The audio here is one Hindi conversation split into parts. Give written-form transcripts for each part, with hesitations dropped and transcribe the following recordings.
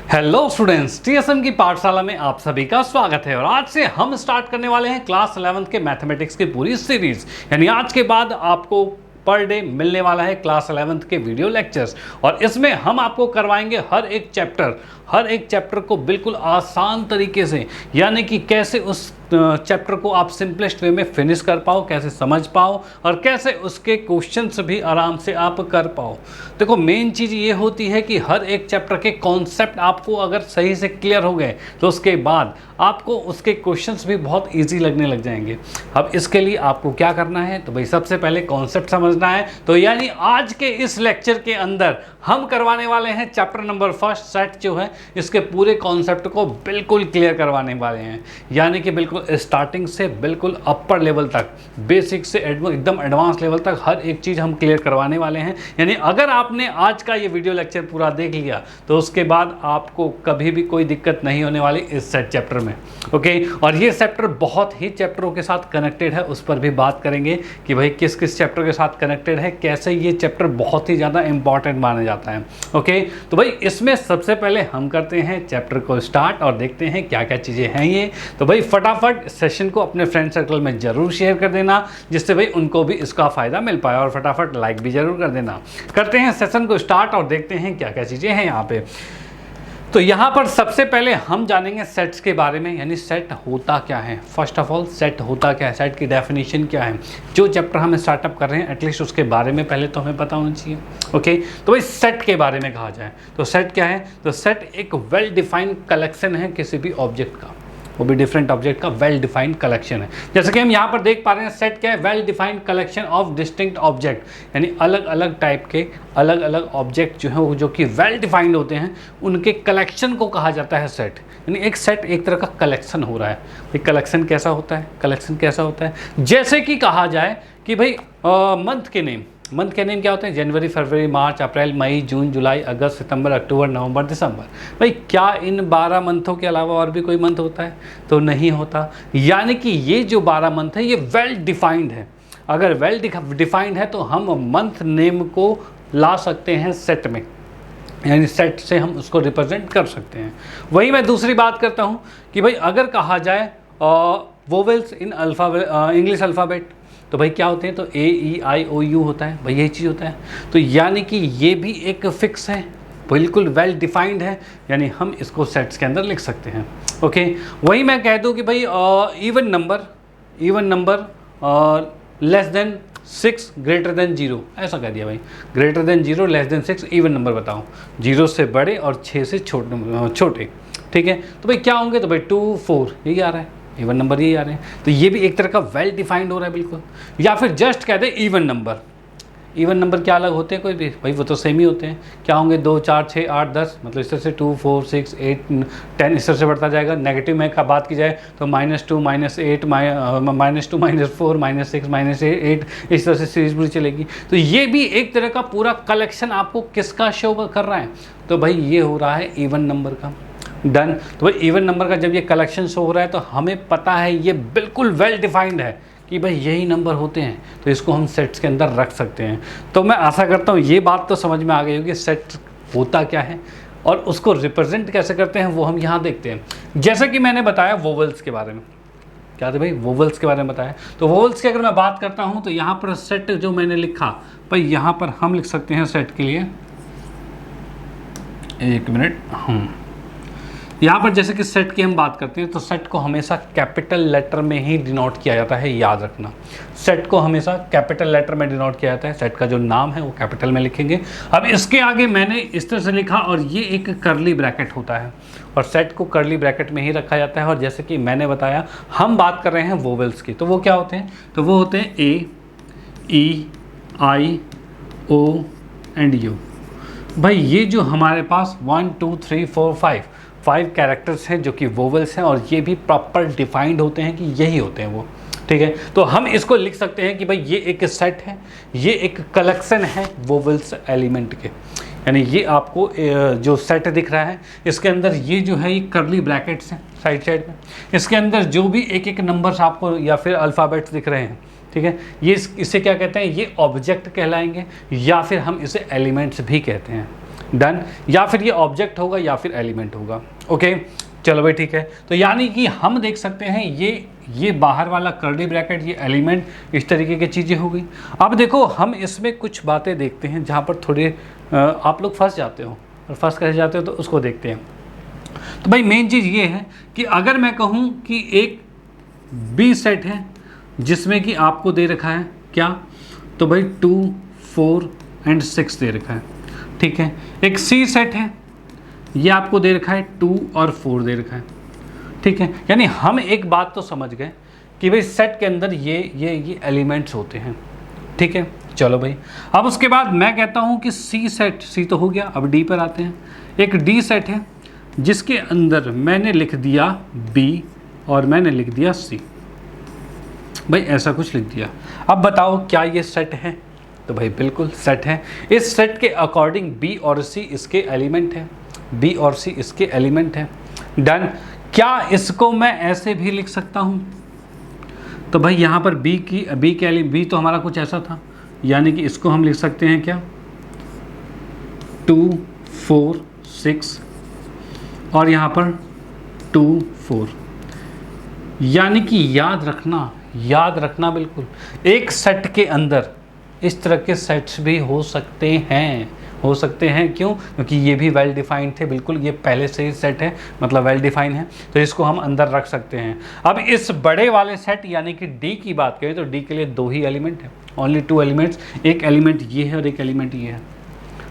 हेलो स्टूडेंट्स, टीएसएम की पाठशाला में आप सभी का स्वागत है। और आज से हम स्टार्ट करने वाले हैं क्लास 11th के मैथमेटिक्स की पूरी सीरीज। यानी आज के बाद आपको पर डे मिलने वाला है क्लास 11th के वीडियो लेक्चर्स, और इसमें हम आपको करवाएंगे हर एक चैप्टर को बिल्कुल आसान तरीके से, यानी कि कैसे उस चैप्टर को आप सिंपलेस्ट वे में फिनिश कर पाओ, कैसे समझ पाओ और कैसे उसके क्वेश्चंस भी आराम से आप कर पाओ। देखो, मेन चीज़ ये होती है कि हर एक चैप्टर के कॉन्सेप्ट आपको अगर सही से क्लियर हो गए तो उसके बाद आपको उसके क्वेश्चंस भी बहुत इजी लगने लग जाएंगे। अब इसके लिए आपको क्या करना है, तो भाई सबसे पहले कॉन्सेप्ट समझना है। तो यानी आज के इस लेक्चर के अंदर हम करवाने वाले हैं चैप्टर नंबर फर्स्ट, सेट जो है इसके पूरे कॉन्सेप्ट को बिल्कुल क्लियर करवाने वाले हैं। यानी कि बिल्कुल स्टार्टिंग से बिल्कुल अपर लेवल तक, बेसिक से एकदम एडवांस लेवल तक हर एक चीज़ हम क्लियर करवाने वाले हैं। यानी अगर आपने आज का ये वीडियो लेक्चर पूरा देख लिया तो उसके बाद आपको कभी भी कोई दिक्कत नहीं होने वाली इस सेट चैप्टर में। ओके, और ये चैप्टर बहुत ही चैप्टरों के साथ कनेक्टेड है, उस पर भी बात करेंगे कि भाई किस किस चैप्टर के साथ कनेक्टेड है, कैसे ये चैप्टर बहुत ही ज़्यादा इंपॉर्टेंट माना जाता है। ओके, तो भाई इसमें सबसे पहले हम करते हैं चैप्टर को स्टार्ट और देखते हैं क्या क्या चीज़ें हैं ये। तो भाई फटाफट सेशन को अपने फ्रेंड सर्कल में ज़रूर शेयर कर देना, जिससे भाई उनको भी इसका फ़ायदा मिल पाए, और फटाफट लाइक भी ज़रूर कर देना। करते हैं सेशन को स्टार्ट और देखते हैं क्या क्या चीज़ें हैं यहाँ पे। तो यहाँ पर सबसे पहले हम जानेंगे सेट्स के बारे में, यानी सेट होता क्या है। फर्स्ट ऑफ ऑल सेट होता क्या है, सेट की डेफिनेशन क्या है। जो चैप्टर हम स्टार्टअप कर रहे हैं एटलीस्ट उसके बारे में पहले तो हमें पता होना चाहिए। ओके, तो भाई सेट के बारे में कहा जाए तो सेट क्या है, तो सेट एक वेल डिफाइंड कलेक्शन है किसी भी ऑब्जेक्ट का, वो भी डिफरेंट ऑब्जेक्ट का वेल डिफाइंड कलेक्शन है। जैसे कि हम यहाँ पर देख पा रहे हैं, सेट क्या है, well defined collection of distinct object, यानी अलग अलग टाइप के अलग अलग ऑब्जेक्ट जो है जो कि वेल डिफाइंड होते हैं, उनके कलेक्शन को कहा जाता है सेट। यानी एक सेट एक तरह का कलेक्शन हो रहा है। एक कलेक्शन कैसा होता है, कलेक्शन कैसा होता है, जैसे कि कहा जाए कि भाई मंथ के नेम क्या होते हैं, जनवरी, फरवरी, मार्च, अप्रैल, मई, जून, जुलाई, अगस्त, सितंबर, अक्टूबर, नवंबर, दिसंबर। भाई क्या इन 12 मंथों के अलावा और भी कोई मंथ होता है? तो नहीं होता। यानी कि ये जो 12 मंथ है ये वेल डिफाइंड है। अगर वेल डिफाइंड है तो हम मंथ नेम को ला सकते हैं सेट में, यानी सेट से हम उसको रिप्रेजेंट कर सकते हैं। वही मैं दूसरी बात करता हूँ कि भाई अगर कहा जाए वोवेल्स इन इंग्लिश अल्फ़ाबेट, तो भाई क्या होते हैं, तो AEIOU होता है, भाई यही चीज़ होता है। तो यानी कि ये भी एक फिक्स है, बिल्कुल वेल डिफाइंड है, यानी हम इसको सेट्स के अंदर लिख सकते हैं। ओके, वही मैं कह दूं कि भाई even number less than 6 greater than 0, ऐसा कह दिया भाई। Greater than 0 less than 6 even number बताओ, 0 से बड़े और 6 से छोटे। ठीक है, तो भाई क्या होंगे, तो भाई 2, 4 यही आ रहा है, इवन नंबर यही आ रहे हैं। तो ये भी एक तरह का वेल डिफाइंड हो रहा है बिल्कुल। या फिर जस्ट कह दे इवन नंबर क्या अलग होते हैं कोई भी, भाई वो तो सेम ही होते हैं। क्या होंगे, 2, 4, 6, 8, 10, मतलब इस तरह से 2, 4, 6, 8, 10 इस तरह से बढ़ता जाएगा। नेगेटिव में का बात की जाए तो -2, -8, -2, -4, -6, -8 इस तरह से सीरीज पूरी चलेगी। तो ये भी एक तरह का पूरा कलेक्शन आपको किसका शो कर रहा है, तो भाई ये हो रहा है इवन नंबर का। डन। तो भाई इवन नंबर का जब ये कलेक्शन शो हो रहा है तो हमें पता है ये बिल्कुल वेल डिफाइंड है कि भाई यही नंबर होते हैं, तो इसको हम सेट्स के अंदर रख सकते हैं। तो मैं आशा करता हूँ ये बात तो समझ में आ गई होगी सेट होता क्या है और उसको रिप्रेजेंट कैसे करते हैं, वो हम यहाँ देखते हैं। जैसे कि मैंने बताया वोवेल्स के बारे में, क्या था भाई, वोवेल्स के बारे में बताया। तो वोवेल्स की अगर मैं बात करता हूँ तो यहाँ पर सेट जो मैंने लिखा, भाई यहाँ पर हम लिख सकते हैं सेट के लिए, एक मिनट, यहाँ पर जैसे कि सेट की हम बात करते हैं तो सेट को हमेशा कैपिटल लेटर में ही डिनोट किया जाता है, याद रखना। सेट को हमेशा कैपिटल लेटर में डिनोट किया जाता है, सेट का जो नाम है वो कैपिटल में लिखेंगे। अब इसके आगे मैंने इस तरह से लिखा, और ये एक कर्ली ब्रैकेट होता है, और सेट को कर्ली ब्रैकेट में ही रखा जाता है। और जैसे कि मैंने बताया हम बात कर रहे हैं वोवेल्स की, तो वो क्या होते हैं, तो वो होते हैं A, E, I, O and U। भाई ये जो हमारे पास 1, 2, 3, 4, 5 कैरेक्टर्स हैं जो कि वोवेल्स हैं, और ये भी प्रॉपर डिफाइंड होते हैं कि यही होते हैं वो। ठीक है, तो हम इसको लिख सकते हैं कि भाई ये एक सेट है, ये एक कलेक्शन है वोवेल्स एलिमेंट के। यानी ये आपको जो सेट दिख रहा है इसके अंदर ये जो है ये कर्ली ब्रैकेट्स हैं साइड में, इसके अंदर जो भी एक एक नंबर्स आपको या फिर अल्फ़ाबेट्स दिख रहे हैं, ठीक है, ये इसे क्या कहते हैं, ये ऑब्जेक्ट कहलाएंगे, या फिर हम इसे एलिमेंट्स भी कहते हैं। डन। या फिर ये ऑब्जेक्ट होगा या फिर एलिमेंट होगा। ओके चलो भाई ठीक है। तो यानी कि हम देख सकते हैं ये बाहर वाला कर्ली ब्रैकेट, ये एलिमेंट, इस तरीके की चीज़ें हो गई। अब देखो हम इसमें कुछ बातें देखते हैं जहाँ पर थोड़े आप लोग फंस जाते हो, और फंस कैसे जाते हो तो उसको देखते हैं। तो भाई मेन चीज़ ये है कि अगर मैं कहूँ कि एक बी सेट है जिसमें कि आपको दे रखा है क्या, तो भाई 2, 4 एंड 6 दे रखा है, ठीक है। एक सी सेट है, ये आपको दे रखा है 2 और 4 दे रखा है, ठीक है। यानी हम एक बात तो समझ गए कि भाई सेट के अंदर ये एलिमेंट्स होते हैं, ठीक है। चलो भाई अब उसके बाद मैं कहता हूँ कि सी सेट, सी तो हो गया, अब डी पर आते हैं। एक डी सेट है जिसके अंदर मैंने लिख दिया बी और मैंने लिख दिया सी, भाई ऐसा कुछ लिख दिया। अब बताओ क्या ये सेट है, तो भाई बिल्कुल सेट है। इस सेट के अकॉर्डिंग बी और सी इसके एलिमेंट है, बी और सी इसके एलिमेंट है। डन। क्या इसको मैं ऐसे भी लिख सकता हूँ, तो भाई यहाँ पर बी के एलिमेंट, बी तो हमारा कुछ ऐसा था, यानी कि इसको हम लिख सकते हैं क्या 2, 4, 6 और यहाँ पर 2, 4। यानी कि याद रखना बिल्कुल, एक सेट के अंदर इस तरह के सेट्स भी हो सकते हैं। क्यों? क्योंकि ये भी वेल डिफाइंड थे, बिल्कुल ये पहले से ही सेट है, मतलब वेल डिफाइन है, तो इसको हम अंदर रख सकते हैं। अब इस बड़े वाले सेट यानी कि डी की बात करें तो डी के लिए 2 ही एलिमेंट है, ओनली 2 एलिमेंट्स, एक एलिमेंट ये है और एक एलिमेंट ये है।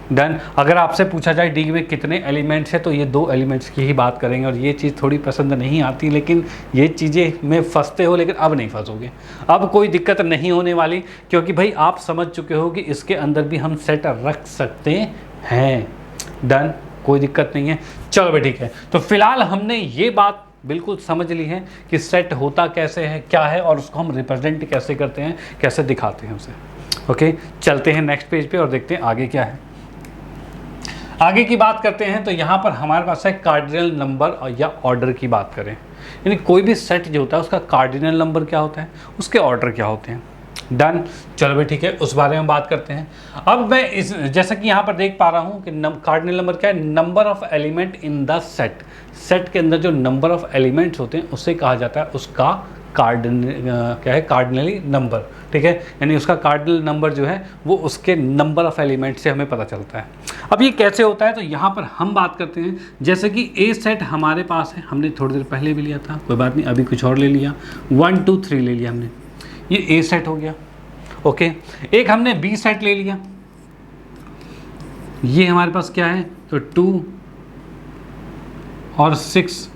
डन। अगर आपसे पूछा जाए डी में कितने एलिमेंट्स हैं तो ये 2 एलिमेंट्स की ही बात करेंगे, और ये चीज़ थोड़ी पसंद नहीं आती, लेकिन ये चीज़ें में फंसते हो, लेकिन अब नहीं फंसोगे, अब कोई दिक्कत नहीं होने वाली, क्योंकि भाई आप समझ चुके हो कि इसके अंदर भी हम सेट रख सकते हैं। डन, कोई दिक्कत नहीं है। चलो भाई ठीक है, तो फिलहाल हमने ये बात बिल्कुल समझ ली है कि सेट होता कैसे है, क्या है, और उसको हम रिप्रेजेंट कैसे करते हैं, कैसे दिखाते हैं उसे। ओके चलते हैं नेक्स्ट पेज पे और देखते हैं आगे क्या है। आगे की बात करते हैं तो यहाँ पर हमारे पास है कार्डिनल नंबर या ऑर्डर की बात करें, यानी कोई भी सेट जो होता है उसका कार्डिनल नंबर क्या होता है, उसके ऑर्डर क्या होते हैं। डन। चलो भाई ठीक है, उस बारे में बात करते हैं। अब मैं इस जैसा कि यहाँ पर देख पा रहा हूँ कि कार्डिनल नंबर क्या है, number of element in the set. Set के अंदर जो नंबर ऑफ एलिमेंट्स होते हैं उसे कहा जाता है उसका क्या है, कार्डिनली नंबर, ठीक है। यानी उसका कार्डिनल नंबर जो है वो उसके नंबर ऑफ एलिमेंट से हमें पता चलता है। अब ये कैसे होता है, तो यहाँ पर हम बात करते हैं, जैसे कि ए सेट हमारे पास है, हमने थोड़ी देर पहले भी लिया था, कोई बात नहीं, अभी कुछ और ले लिया, 1, 2, 3 ले लिया हमने, ये ए सेट हो गया। ओके, एक हमने बी सेट ले लिया, ये हमारे पास क्या है, तो 2 और 6,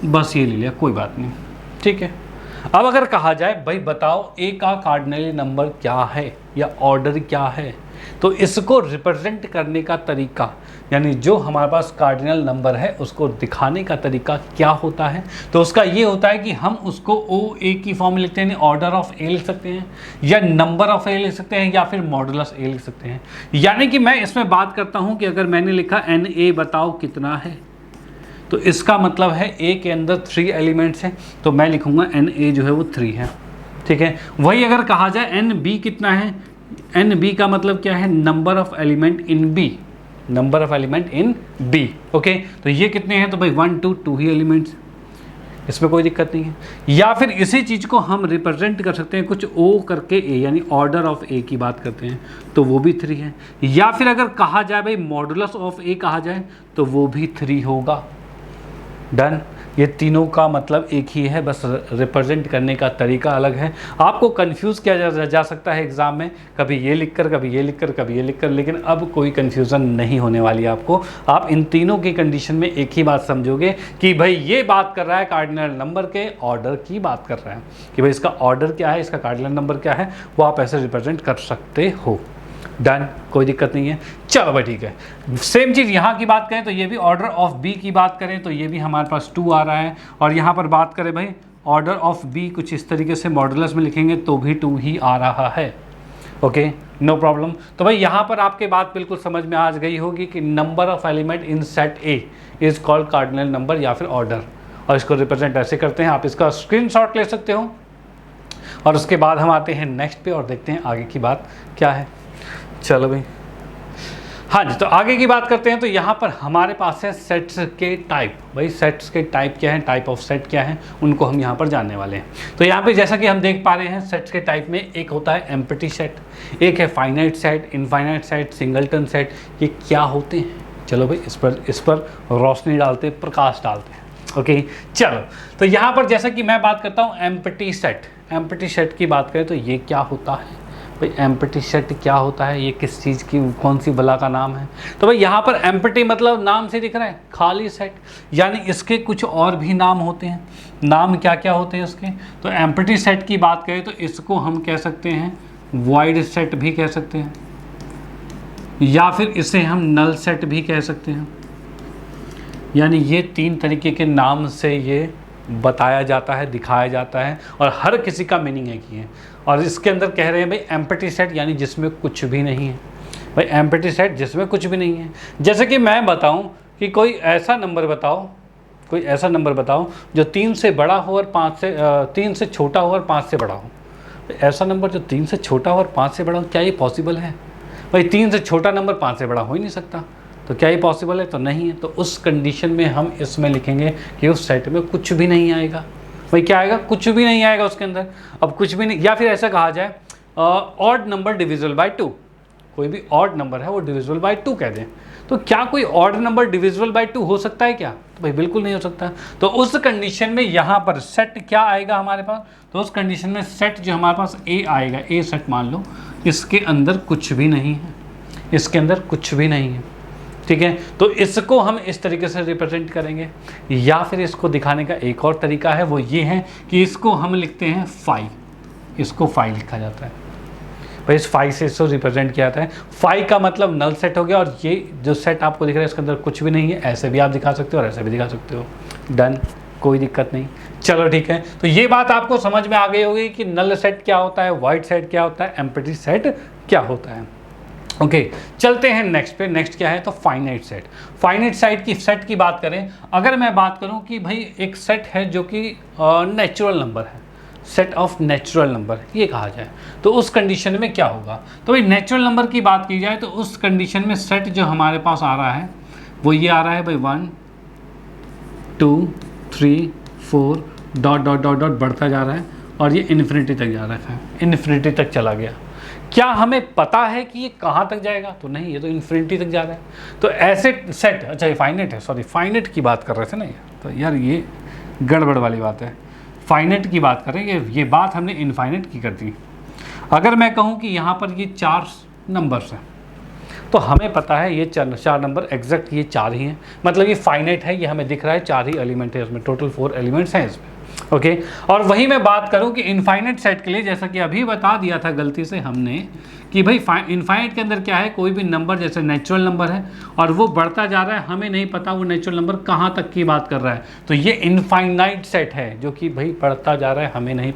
बस ये ले लिया, कोई बात नहीं, ठीक है। अब अगर कहा जाए भाई बताओ ए का कार्डिनली नंबर क्या है या ऑर्डर क्या है, तो इसको रिप्रेजेंट करने का तरीका, यानी जो हमारे पास कार्डिनल नंबर है उसको दिखाने का तरीका क्या होता है, तो उसका ये होता है कि हम उसको ओ ए की फॉर्म में लिखते हैं, ऑर्डर ऑफ ए लिख सकते हैं, या नंबर ऑफ ए लिख सकते हैं, या फिर मॉडुलस ए लिख सकते हैं। यानी कि मैं इसमें बात करता हूँ कि अगर मैंने लिखा एन ए बताओ कितना है, तो इसका मतलब है ए के अंदर 3 एलिमेंट्स हैं, तो मैं लिखूंगा एन ए जो है वो 3 है, ठीक है। वही अगर कहा जाए एन बी कितना है, एन बी का मतलब क्या है, number of element in B, number of element in B. Okay, तो ये कितने हैं, तो भाई 1, 2 ही एलिमेंट्स, इसमें कोई दिक्कत नहीं है। या फिर इसी चीज़ को हम रिप्रेजेंट कर सकते हैं कुछ ओ करके ए, यानी ऑर्डर ऑफ ए की बात करते हैं, तो वो भी 3 है। या फिर अगर कहा जाए भाई मॉडुलस ऑफ ए कहा जाए तो वो भी 3 होगा। डन। ये तीनों का मतलब एक ही है, बस रिप्रेजेंट करने का तरीका अलग है। आपको कंफ्यूज किया जा सकता है एग्जाम में, कभी ये लिखकर, कभी ये लिखकर, कभी ये लिखकर, लेकिन अब कोई कंफ्यूजन नहीं होने वाली है आपको। आप इन तीनों की कंडीशन में एक ही बात समझोगे कि भाई ये बात कर रहा है कार्डिनल नंबर के ऑर्डर की बात कर रहा है, कि भाई इसका ऑर्डर क्या है, इसका कार्डिनल नंबर क्या है, वो आप ऐसे रिप्रेजेंट कर सकते हो। डन, कोई दिक्कत नहीं है। चलो भाई ठीक है, सेम चीज़ यहाँ की बात करें तो ये भी ऑर्डर ऑफ बी की बात करें तो ये भी हमारे पास 2 आ रहा है, और यहाँ पर बात करें भाई ऑर्डर ऑफ बी कुछ इस तरीके से मॉडुलस में लिखेंगे तो भी 2 ही आ रहा है। Okay, no problem. तो भाई यहाँ पर आपके बात बिल्कुल समझ में आ गई होगी कि number of element in set A is called cardinal number या फिर ऑर्डर, और इसको रिप्रेजेंट ऐसे करते हैं। आप इसका स्क्रीनशॉट ले सकते हो, और उसके बाद हम आते हैं नेक्स्ट पे और देखते हैं आगे की बात क्या है। चलो भाई, हाँ जी, तो आगे की बात करते हैं। तो यहाँ पर हमारे पास है सेट्स के टाइप। भाई सेट्स के टाइप क्या है, टाइप ऑफ सेट क्या है, उनको हम यहाँ पर जानने वाले हैं। तो यहाँ पे जैसा कि हम देख पा रहे हैं, सेट्स के टाइप में एक होता है एम्प्टी सेट, एक है finite set, infinite set, singleton set. ये क्या होते हैं, चलो भाई इस पर रोशनी डालते हैं, प्रकाश डालते हैं। ओके चलो, तो यहाँ पर जैसा कि मैं बात करता हूँ एम्प्टी सेट। एम्प्टी सेट की बात करें तो ये क्या होता है भाई, एम्प्टी सेट क्या होता है, ये किस चीज़ की, कौन सी बला का नाम है। तो भाई यहाँ पर एम्प्टी मतलब नाम से दिख रहा है खाली सेट, यानी इसके कुछ और भी नाम होते हैं। नाम क्या क्या होते हैं इसके, तो एम्प्टी सेट की बात करें तो इसको हम कह सकते हैं वॉइड सेट भी कह सकते हैं, या फिर इसे हम नल सेट भी कह सकते हैं। यानी ये 3 तरीके के नाम से ये बताया जाता है, दिखाया जाता है, और हर किसी का मीनिंग एक ही है। और इसके अंदर कह रहे हैं भाई एम्प्टी सेट यानी जिसमें कुछ भी नहीं है। भाई एम्प्टी सेट जिसमें कुछ भी नहीं है। जैसे कि मैं बताऊं कि कोई ऐसा नंबर बताओ जो 3 से बड़ा हो और 3 से छोटा हो और 5 से बड़ा हो। ऐसा नंबर जो 3 से छोटा हो और 5 से बड़ा हो, क्या ये पॉसिबल है? भाई 3 से छोटा नंबर 5 से बड़ा हो ही नहीं सकता, तो क्या ये पॉसिबल है? तो नहीं है। तो उस कंडीशन में हम इसमें लिखेंगे कि उस सेट में कुछ भी नहीं आएगा। भाई क्या आएगा? कुछ भी नहीं आएगा उसके अंदर। अब कुछ भी नहीं, या फिर ऐसा कहा जाए ऑड नंबर डिविजिबल बाय 2। कोई भी ऑड नंबर है वो डिविजिबल बाय 2 कह दें, तो क्या कोई ऑड नंबर डिविजिबल बाय 2 हो सकता है क्या? तो भाई बिल्कुल नहीं हो सकता। तो उस कंडीशन में यहाँ पर सेट क्या आएगा हमारे पास, तो उस कंडीशन में सेट जो हमारे पास ए आएगा, ए सेट मान लो, इसके अंदर कुछ भी नहीं है, इसके अंदर कुछ भी नहीं है। ठीक है, तो इसको हम इस तरीके से रिप्रेजेंट करेंगे। या फिर इसको दिखाने का एक और तरीका है, वो ये है कि इसको हम लिखते हैं फाई। इसको फाई लिखा जाता है भाई, इस फाई से इसको रिप्रेजेंट किया जाता है। फाई का मतलब नल सेट हो गया, और ये जो सेट आपको दिख रहा है इसके अंदर कुछ भी नहीं है। ऐसे भी आप दिखा सकते हो और ऐसे भी दिखा सकते हो। डन, कोई दिक्कत नहीं। चलो ठीक है, तो ये बात आपको समझ में आ गई होगी कि नल सेट क्या होता है, वाइड सेट क्या होता है, एम्प्टी सेट क्या होता है। ओके चलते हैं नेक्स्ट पे। नेक्स्ट क्या है, तो फाइनाइट सेट। फाइनाइट सेट की बात करें, अगर मैं बात करूं कि भाई एक सेट है जो कि नेचुरल नंबर है, सेट ऑफ नेचुरल नंबर ये कहा जाए, तो उस कंडीशन में क्या होगा। तो भाई नेचुरल नंबर की बात की जाए तो उस कंडीशन में सेट जो हमारे पास आ रहा है वो ये आ रहा है भाई 1 2 3 4 डॉट डॉट डॉट डॉट बढ़ता जा रहा है, और ये इन्फिनिटी तक जा रहा है, इन्फिनिटी तक चला गया। क्या हमें पता है कि ये कहाँ तक जाएगा? तो नहीं, ये तो इन्फिनिटी तक जा रहा है। तो ऐसे सेट, अच्छा ये फाइनाइट है, सॉरी फाइनाइट की बात कर रहे थे ना, तो यार ये गड़बड़ वाली बात है। फाइनाइट की बात करें, ये बात हमने इनफाइनाइट की कर दी। अगर मैं कहूँ कि यहाँ पर ये 4 नंबर्स हैं, तो हमें पता है ये 4 नंबर एग्जैक्ट ये 4 ही हैं, मतलब ये फाइनाइट है, ये हमें दिख रहा है 4 ही एलिमेंट है इसमें, टोटल 4 एलिमेंट्स हैं इसमें। ओके और वही मैं बात करूं कि इनफाइनाइट सेट के लिए, जैसा कि अभी बता दिया था गलती से हमने कि भाई इनफाइनाइट के अंदर क्या है, कोई भी नंबर जैसे नेचुरल नंबर है और वो बढ़ता जा रहा है, हमें नहीं पता वो नेचुरल नंबर कहाँ तक की बात कर रहा है, तो ये इनफाइनाइट सेट है जो कि भाई बढ़ता जा रहा है, हमें नहीं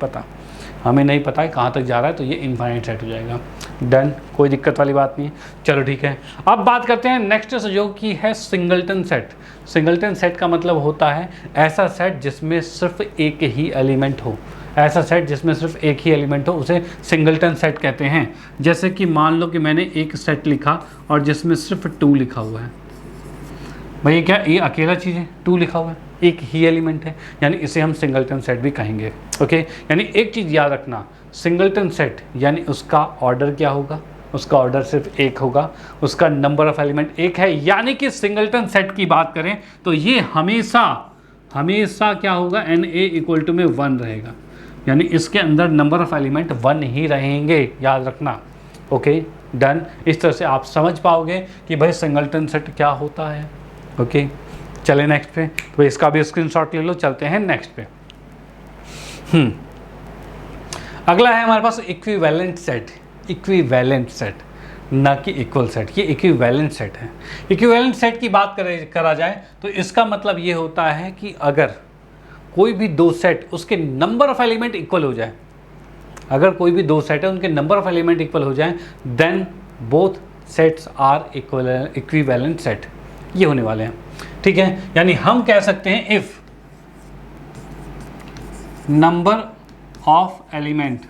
पता है कहाँ तक जा रहा है, तो ये इनफाइनाइट सेट हो जाएगा। डन, कोई दिक्कत वाली बात नहीं है। चलो ठीक है, अब बात करते हैं नेक्स्ट जो कि है सिंगलटन सेट। सिंगलटन सेट का मतलब होता है ऐसा सेट जिसमें सिर्फ एक ही एलिमेंट हो, ऐसा सेट जिसमें सिर्फ एक ही एलिमेंट हो उसे सिंगलटन सेट कहते हैं। जैसे कि मान लो कि मैंने एक सेट लिखा और जिसमें सिर्फ 2 लिखा हुआ है, भाई क्या ये अकेला चीज़ है, 2 लिखा हुआ है, एक ही एलिमेंट है, यानी इसे हम सिंगलटन सेट भी कहेंगे। ओके, यानी एक चीज़ याद रखना, सिंगलटन सेट यानी उसका ऑर्डर क्या होगा, उसका ऑर्डर सिर्फ 1 होगा, उसका नंबर ऑफ एलिमेंट 1 है, यानी कि सिंगलटन सेट की बात करें तो ये हमेशा क्या होगा, NA = में 1 रहेगा, यानी इसके अंदर नंबर ऑफ एलिमेंट 1 ही रहेंगे, याद रखना। ओके डन, इस तरह से आप समझ पाओगे कि भाई सिंगलटन सेट क्या होता है। ओके चले नेक्स्ट पे, तो इसका भी स्क्रीनशॉट ले लो। चलते हैं नेक्स्ट पे। अगला है हमारे पास इक्विवेलेंट सेट, ना कि इक्वल सेट, ये इक्विवेलेंट सेट है। इक्विवेलेंट सेट की बात करा जाए तो इसका मतलब ये होता है कि अगर कोई भी 2 सेट उसके नंबर ऑफ एलिमेंट इक्वल हो जाए, अगर कोई भी 2 सेट है उनके नंबर ऑफ एलिमेंट इक्वल हो जाए, then both sets are equivalent set, ये होने वाले हैं। ठीक है, यानी हम कह सकते हैं if number of element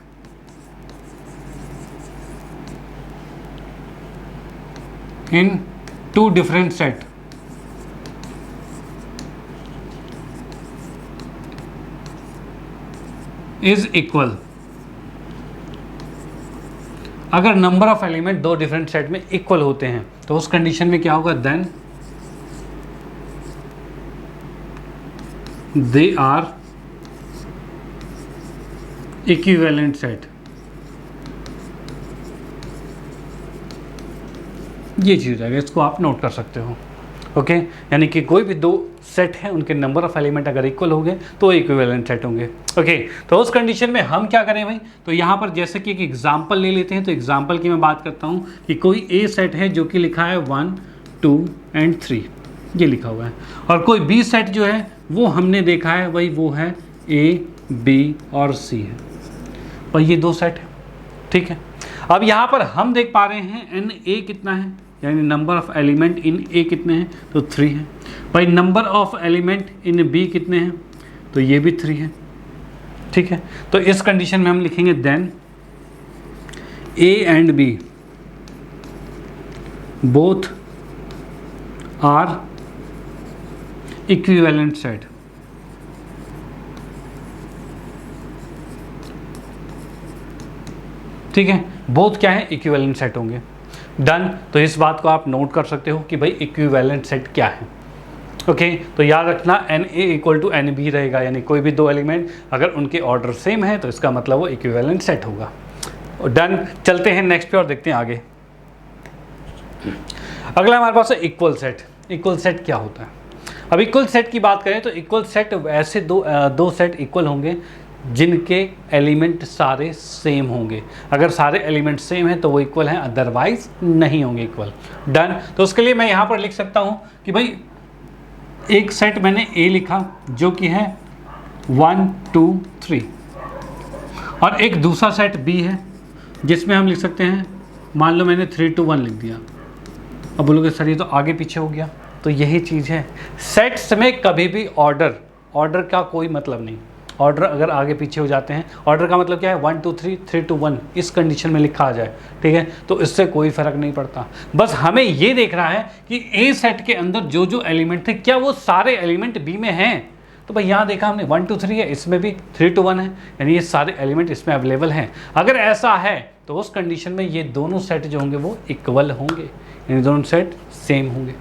in two different set is equal, अगर नंबर ऑफ एलिमेंट दो डिफरेंट सेट में इक्वल होते हैं तो उस कंडीशन में क्या होगा, then they are equivalent set. ये चीज़ है, इसको आप नोट कर सकते हो। ओके, यानी कि कोई भी दो सेट है उनके नंबर ऑफ एलिमेंट अगर इक्वल होंगे तो इक्विवेलेंट सेट होंगे। ओके, तो उस कंडीशन में हम क्या करें भाई, तो यहाँ पर जैसे कि एक एग्जांपल ले लेते हैं। तो एग्जांपल की मैं बात करता हूँ कि कोई ए सेट है जो कि लिखा है 1 2 एंड 3, ये लिखा हुआ है, और कोई बी सेट जो है वो हमने देखा है भाई वो है ए बी और सी है, और ये दो सेट है। ठीक है, अब यहाँ पर हम देख पा रहे हैं एन ए कितना है, यानी number of element in A कितने हैं, तो 3 है। भाई number of element in B कितने हैं, तो ये भी 3 है। ठीक है, तो इस कंडीशन में हम लिखेंगे then A and B both are equivalent set. ठीक है, बोथ क्या है, इक्विवेलेंट सेट होंगे। डन, तो इस बात को आप नोट कर सकते हो कि भाई इक्विवेलेंट सेट क्या है। ओके, तो याद रखना n A equal to n B रहेगा, यानी कोई भी दो एलिमेंट अगर उनके ऑर्डर सेम है तो इसका मतलब वो इक्विवेलेंट सेट होगा। डन, चलते हैं नेक्स्ट पे और देखते हैं आगे। अगला हमारे पास है इक्वल सेट। इक्वल सेट क्या होता है? अब इक्वल सेट की बात करें तो इक्वल सेट ऐसे दो सेट इक्वल होंगे जिनके एलिमेंट सारे सेम होंगे। अगर सारे एलिमेंट सेम हैं तो वो इक्वल हैं, अदरवाइज नहीं होंगे इक्वल। डन, तो उसके लिए मैं यहाँ पर लिख सकता हूँ कि भाई एक सेट मैंने ए लिखा जो कि है 1 2 3, और एक दूसरा सेट बी है जिसमें हम लिख सकते हैं, मान लो मैंने 3 2 1 लिख दिया। अब बोलोगे सर ये तो आगे पीछे हो गया, तो यही चीज़ है, सेट्स में कभी भी ऑर्डर का कोई मतलब नहीं। ऑर्डर अगर आगे पीछे हो जाते हैं, ऑर्डर का मतलब क्या है, 1 2 3 3 2 1 इस कंडीशन में लिखा आ जाए, ठीक है, तो इससे कोई फर्क नहीं पड़ता। बस हमें ये देखना है कि ए सेट के अंदर जो जो एलिमेंट थे क्या वो सारे एलिमेंट बी में हैं। तो भाई यहाँ देखा हमने 1 2 3 है, इसमें भी 3 2 1 है, यानी ये सारे एलिमेंट इसमें अवेलेबल हैं। अगर ऐसा है तो उस कंडीशन में ये दोनों सेट जो होंगे वो इक्वल होंगे, यानी दोनों सेट सेम होंगे।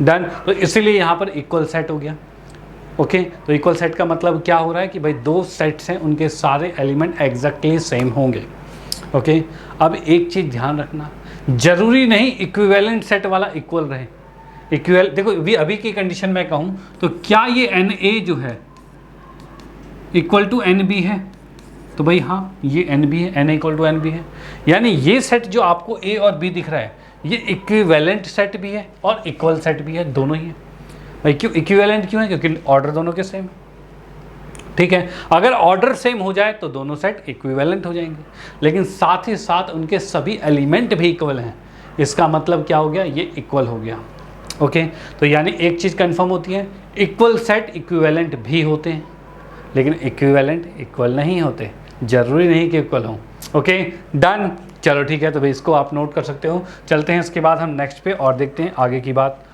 डन, तो इसीलिए यहाँ पर इक्वल सेट हो गया। ओके, तो इक्वल सेट का मतलब क्या हो रहा है कि भाई दो सेट्स हैं उनके सारे एलिमेंट एग्जैक्टली सेम होंगे। ओके, अब एक चीज़ ध्यान रखना, जरूरी नहीं इक्विवेलेंट सेट वाला इक्वल रहे। देखो अभी की कंडीशन में कहूँ तो क्या ये एन ए जो है इक्वल टू एन बी है, तो भाई हाँ ये एन बी है, n equal to n B है, यानी ये सेट जो आपको ए और बी दिख रहा है ये इक्विवेलेंट सेट भी है और इक्वल सेट भी है, दोनों ही है। भाई क्यों इक्विवेलेंट क्यों है? क्योंकि ऑर्डर दोनों के सेम है। ठीक है, अगर ऑर्डर सेम हो जाए तो दोनों सेट इक्विवेलेंट हो जाएंगे, लेकिन साथ ही साथ उनके सभी एलिमेंट भी इक्वल हैं, इसका मतलब क्या हो गया, ये इक्वल हो गया। ओके, तो यानी एक चीज़ कंफर्म होती है, इक्वल सेट इक्विवेलेंट भी होते हैं, लेकिन इक्विवेलेंट इक्वल नहीं होते, जरूरी नहीं कि इक्वल हों। ओके, डन, चलो ठीक है, तो भाई इसको आप नोट कर सकते हो। चलते हैं इसके बाद हम नेक्स्ट पे और देखते हैं आगे की बात।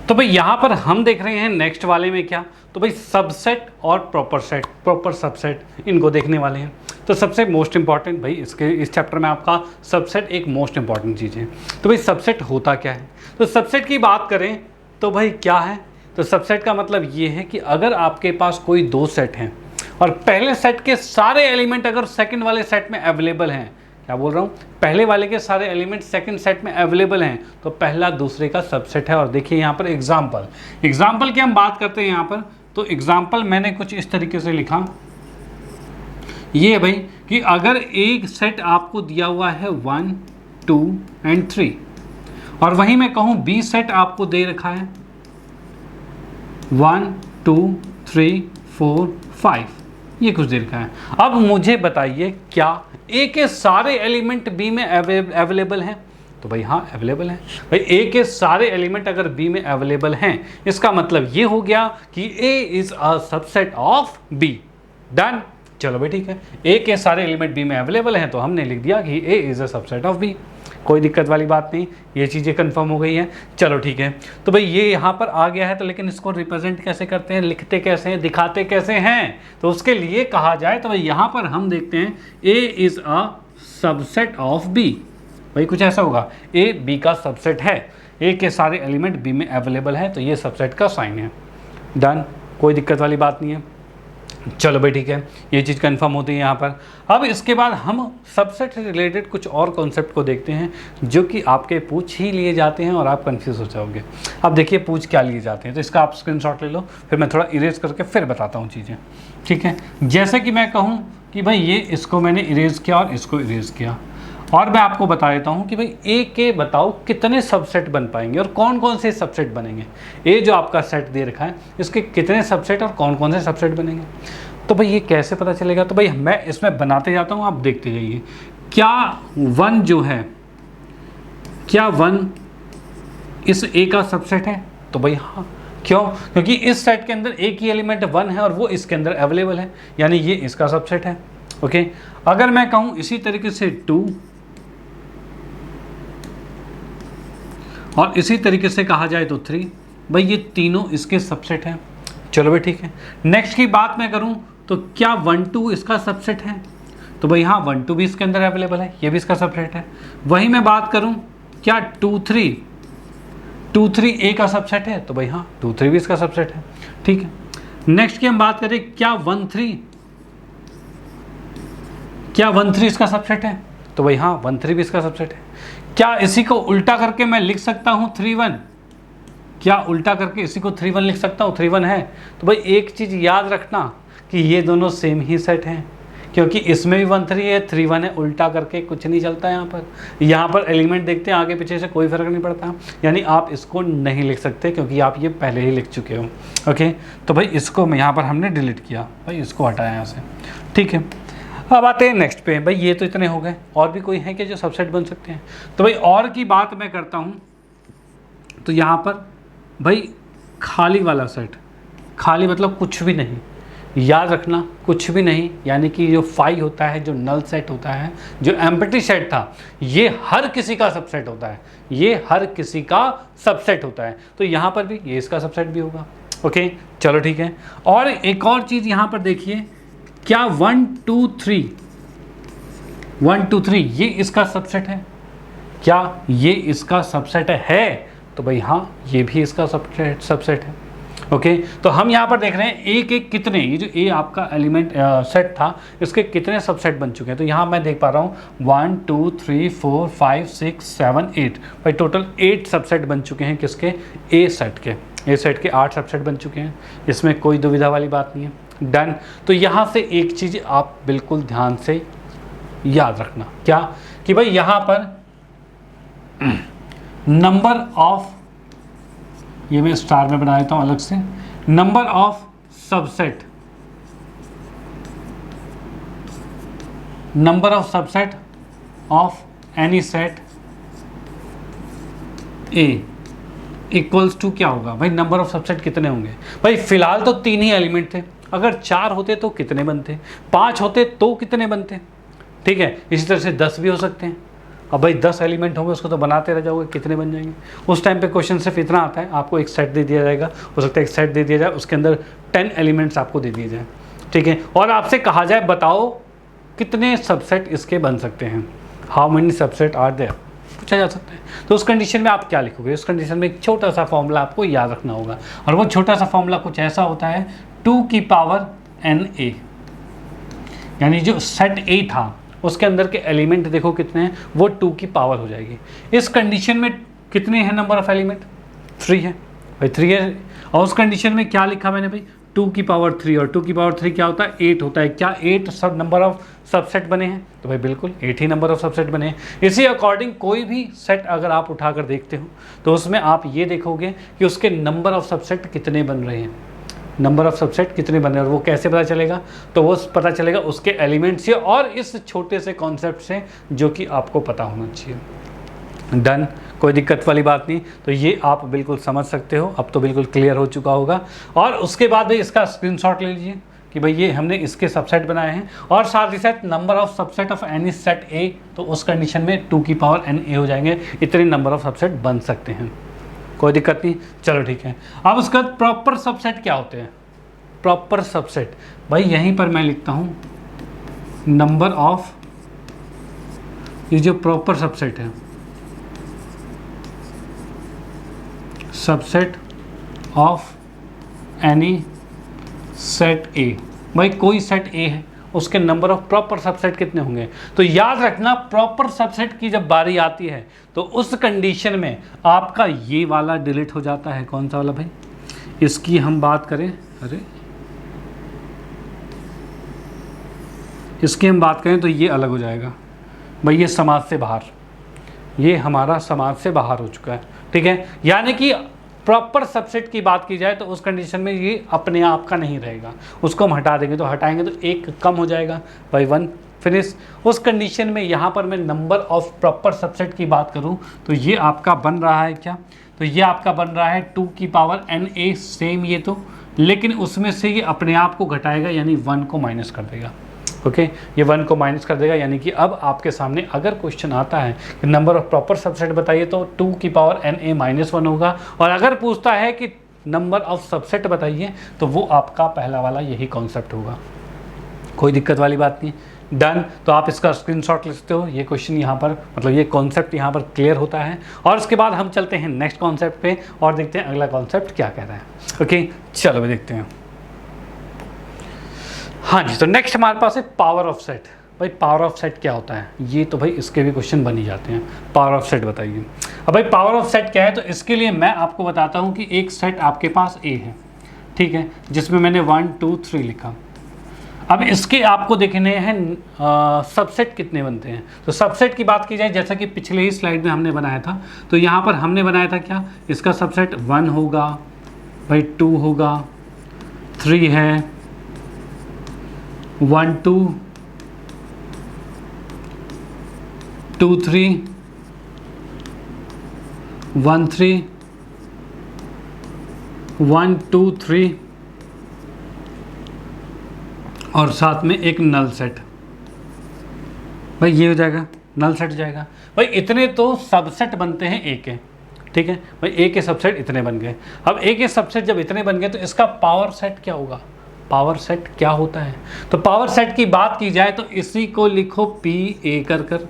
तो भाई यहाँ पर हम देख रहे हैं नेक्स्ट वाले में क्या, तो भाई सबसेट और प्रॉपर सबसेट, इनको देखने वाले हैं। तो सबसे मोस्ट इंपॉर्टेंट भाई इस चैप्टर में आपका सबसेट एक मोस्ट इंपॉर्टेंट चीज़ है। तो भाई सबसेट होता क्या है? तो सबसेट की बात करें तो भाई क्या है, तो सबसेट का मतलब ये है कि अगर आपके पास कोई दो सेट हैं और पहले सेट के सारे एलिमेंट अगर सेकंड वाले सेट में अवेलेबल हैं, क्या बोल रहा हूँ, पहले वाले के सारे एलिमेंट सेकंड सेट में अवेलेबल हैं, तो पहला दूसरे का सबसेट है। और देखिए यहाँ पर एग्जाम्पल की हम बात करते हैं यहाँ पर, तो एग्जाम्पल मैंने कुछ इस तरीके से लिखा, ये है भाई कि अगर एक सेट आपको दिया हुआ है 1 2 एंड 3, और वहीं मैं कहूँ बी सेट आपको दे रखा है 1 2 3 4 5, ये कुछ दे रखा है। अब मुझे बताइए क्या ए के सारे एलिमेंट बी में अवेलेबल हैं? तो भाई हाँ अवेलेबल हैं। भाई ए के सारे एलिमेंट अगर बी में अवेलेबल हैं, इसका मतलब ये हो गया कि A is a subset of B. Done, चलो भाई ठीक है, ए के सारे एलिमेंट बी में अवेलेबल हैं तो हमने लिख दिया कि A is a subset of B. कोई दिक्कत वाली बात नहीं, ये चीज़ें कंफर्म हो गई हैं। चलो ठीक है, तो भाई ये यहाँ पर आ गया है, तो लेकिन इसको रिप्रेजेंट कैसे करते हैं, लिखते कैसे हैं, दिखाते कैसे हैं, तो उसके लिए कहा जाए तो भाई यहाँ पर हम देखते हैं A is a subset of B। भाई कुछ ऐसा होगा, A B का सबसेट है, A के सारे एलिमेंट B में अवेलेबल है, तो ये सबसेट का साइन है। डन, कोई दिक्कत वाली बात नहीं है। चलो भाई ठीक है, ये चीज़ कंफर्म होती है यहाँ पर। अब इसके बाद हम सबसेट से रिलेटेड कुछ और कॉन्सेप्ट को देखते हैं जो कि आपके पूछ ही लिए जाते हैं और आप कंफ्यूज हो जाओगे। अब देखिए पूछ क्या लिए जाते हैं, तो इसका आप स्क्रीनशॉट ले लो, फिर मैं थोड़ा इरेज करके फिर बताता हूँ चीज़ें, ठीक है। जैसे कि मैं कहूँ कि भाई ये इसको मैंने इरेज किया और इसको इरेज किया, और मैं आपको बता देता हूँ कि भाई ए के बताओ कितने सबसेट बन पाएंगे और कौन कौन से सबसेट बनेंगे। ए जो आपका सेट दे रखा है इसके कितने सबसेट और कौन कौन से सबसेट बनेंगे, तो भाई ये कैसे पता चलेगा। तो भाई मैं इसमें बनाते जाता हूँ, आप देखते जाइए। क्या 1 जो है, क्या 1 इस ए का सबसेट है, तो भाई हाँ। क्यों? क्योंकि इस सेट के अंदर एक ही एलिमेंट 1 है और वो इसके अंदर अवेलेबल है, यानी ये इसका सबसेट है। ओके, अगर मैं कहूँ इसी तरीके से 2 और इसी तरीके से कहा जाए तो 3, भाई ये तीनों इसके सबसेट हैं। चलो भाई ठीक है। नेक्स्ट की बात मैं करूं तो क्या 1 2 इसका सबसेट है, तो भाई हाँ 1 2 भी इसके अंदर अवेलेबल है, ये भी इसका सबसेट है। वहीं मैं बात करूं क्या 2 3 ए का सबसेट है, तो भाई हाँ 2 3 भी इसका सबसेट है, ठीक है। नेक्स्ट की हम बात करें क्या 1 3 इसका सबसेट है, तो भाई हाँ 1 3 भी इसका सबसेट है। क्या इसी को उल्टा करके मैं लिख सकता हूँ 3 1, क्या उल्टा करके इसी को 3 1 लिख सकता हूँ, 3 1 है। तो भाई एक चीज़ याद रखना कि ये दोनों सेम ही सेट हैं, क्योंकि इसमें भी 1 3 है, 3 1 है, उल्टा करके कुछ नहीं चलता यहाँ पर एलिमेंट देखते हैं आगे पीछे से कोई फ़र्क नहीं पड़ता, यानी आप इसको नहीं लिख सकते क्योंकि आप ये पहले ही लिख चुके हो। ओके, तो भाई इसको मैं यहाँ पर हमने डिलीट किया, भाई इसको हटाया यहाँ से, ठीक है। अब आते हैं नेक्स्ट पे। भाई ये तो इतने हो गए, और भी कोई है कि जो सबसेट बन सकते हैं, तो भाई और की बात मैं करता हूँ तो यहाँ पर भाई खाली वाला सेट, खाली मतलब कुछ भी नहीं, याद रखना कुछ भी नहीं, यानी कि जो फाई होता है, जो नल सेट होता है, जो एम्प्टी सेट था, ये हर किसी का सबसेट होता है, ये हर किसी का सबसेट होता है। तो यहाँ पर भी ये इसका सबसेट भी होगा। ओके, चलो ठीक है। और एक और चीज़ यहाँ पर देखिए, क्या 1 2 3 ये इसका सबसेट है, क्या ये इसका सबसेट है, तो भाई हाँ ये भी इसका सबसेट है। ओके, तो हम यहाँ पर देख रहे हैं एक एक कितने, ये जो ए आपका एलिमेंट सेट था इसके कितने सबसेट बन चुके हैं। तो यहाँ मैं देख पा रहा हूँ 1 2 3 4 5 6 7 8, भाई टोटल 8 सबसेट बन चुके हैं किसके, ए सेट के। ए सेट के 8 सबसेट बन चुके हैं, इसमें कोई दुविधा वाली बात नहीं है। डन। तो यहाँ से एक चीज़ आप बिल्कुल ध्यान से याद रखना, क्या कि भाई यहाँ पर नंबर ऑफ, ये मैं स्टार में बना देता हूँ अलग से, number of subset, number of subset of any set A equals to क्या होगा, भाई नंबर ऑफ सबसेट कितने होंगे। भाई फिलहाल तो 3 ही एलिमेंट थे, अगर 4 होते तो कितने बनते, 5 होते तो कितने बनते, ठीक है। इसी तरह से 10 भी हो सकते हैं। अब भाई 10 एलिमेंट होंगे, उसको तो बनाते रह जाओगे, कितने बन जाएंगे। उस टाइम पे क्वेश्चन सिर्फ इतना आता है, आपको एक सेट दे दिया जाएगा, हो सकता है एक सेट दे दिया जाए, उसके अंदर 10 एलिमेंट्स आपको दे दिए जाए, ठीक है। और आपसे कहा जाए बताओ कितने सबसेट इसके बन सकते हैं, how many subset are there, पूछा जा सकता है। तो उस कंडीशन में आप क्या लिखोगे, उस कंडीशन में एक छोटा सा फॉर्मूला आपको याद रखना होगा, और वो छोटा सा फॉर्मूला कुछ ऐसा होता है 2 की पावर NA, यानी जो सेट A था उसके अंदर के एलिमेंट देखो कितने हैं, वो 2 की पावर हो जाएगी। इस कंडीशन में कितने हैं नंबर ऑफ एलिमेंट, 3 है, भाई 3 है। और उस कंडीशन में क्या लिखा मैंने भाई 2 की पावर 3, और 2 की पावर 3 क्या होता है, 8 होता है। क्या 8 सब नंबर ऑफ सबसेट बने हैं, तो भाई बिल्कुल 8 ही नंबर ऑफ सबसेट बने हैं। इसी अकॉर्डिंग कोई भी सेट अगर आप उठाकर देखते हो तो उसमें आप ये देखोगे कि उसके नंबर ऑफ सबसेट कितने बन रहे हैं, नंबर ऑफ सबसेट कितने बन रहे हैं। और वो कैसे पता चलेगा, तो वो पता चलेगा उसके एलिमेंट से और इस छोटे से कॉन्सेप्ट से जो कि आपको पता होना चाहिए। डन, कोई दिक्कत वाली बात नहीं। तो ये आप बिल्कुल समझ सकते हो, अब तो बिल्कुल क्लियर हो चुका होगा। और उसके बाद भाई इसका स्क्रीनशॉट ले लीजिए कि भाई ये हमने इसके सबसेट बनाए हैं, और साथ ही साथ number of subset of any set ए, तो उस कंडीशन में 2 की पावर n a हो जाएंगे, इतने नंबर ऑफ सबसेट बन सकते हैं, कोई दिक्कत नहीं। चलो ठीक है, अब उसके बाद प्रॉपर सबसेट क्या होते हैं? प्रॉपर सबसेट भाई यहीं पर मैं लिखता हूँ नंबर ऑफ, ये जो प्रॉपर सबसेट है, सबसेट ऑफ एनी सेट ए, भाई कोई सेट ए है उसके नंबर ऑफ प्रॉपर सबसेट कितने होंगे? तो याद रखना प्रॉपर सबसेट की जब बारी आती है तो उस कंडीशन में आपका ये वाला डिलीट हो जाता है। कौन सा वाला भाई? इसकी हम बात करें, अरे इसकी हम बात करें तो ये अलग हो जाएगा भाई, ये समाज से बाहर, ये हमारा समाज से बाहर हो चुका है, ठीक है। यानी कि प्रॉपर सबसेट की बात की जाए तो उस कंडीशन में ये अपने आप का नहीं रहेगा, उसको हम हटा देंगे, तो हटाएंगे तो एक कम हो जाएगा बाई 1, फिनिश। उस कंडीशन में यहाँ पर मैं नंबर ऑफ प्रॉपर सबसेट की बात करूँ तो ये आपका बन रहा है क्या? तो ये आपका बन रहा है 2 की पावर n a, सेम ये तो, लेकिन उसमें से ये अपने आप को घटाएगा यानी 1 को माइनस कर देगा। ओके, ये 1 को माइनस कर देगा, यानी कि अब आपके सामने अगर क्वेश्चन आता है कि नंबर ऑफ प्रॉपर सबसेट बताइए तो 2 की पावर n a -1 होगा, और अगर पूछता है कि नंबर ऑफ सबसेट बताइए तो वो आपका पहला वाला यही कॉन्सेप्ट होगा, कोई दिक्कत वाली बात नहीं। डन, तो आप इसका स्क्रीनशॉट लेते हो, ये क्वेश्चन यहाँ पर मतलब ये कॉन्सेप्ट यहाँ पर क्लियर होता है, और उसके बाद हम चलते हैं नेक्स्ट कॉन्सेप्ट पे और देखते हैं अगला कॉन्सेप्ट क्या कह रहा है। ओके चलो भाई देखते हैं। हाँ जी, तो नेक्स्ट हमारे पास है पावर ऑफ सेट। भाई पावर ऑफ सेट क्या होता है? ये तो भाई इसके भी क्वेश्चन बन ही जाते हैं। पावर ऑफ सेट बताइए। अब भाई पावर ऑफ सेट क्या है, तो इसके लिए मैं आपको बताता हूँ कि एक सेट आपके पास ए है, ठीक है, जिसमें मैंने 1 2 3 लिखा। अब इसके आपको देखने हैं सबसेट कितने बनते हैं। तो सबसेट की बात की जाए, जैसा कि पिछले ही स्लाइड में हमने बनाया था, तो यहाँ पर हमने बनाया था क्या, इसका सबसेट 1 होगा, भाई 2 होगा, 3 है, 1 2 2 3 1 3 1 2 3 और साथ में एक नल सेट। भाई ये हो जाएगा, नल सेट जाएगा। भाई इतने तो सबसेट बनते हैं ए के, ठीक है भाई, ए के सबसेट इतने बन गए। अब ए के सबसेट जब इतने बन गए तो इसका पावर सेट क्या होगा? पावर सेट क्या होता है? तो पावर सेट की बात की जाए तो इसी को लिखो पी ए कर,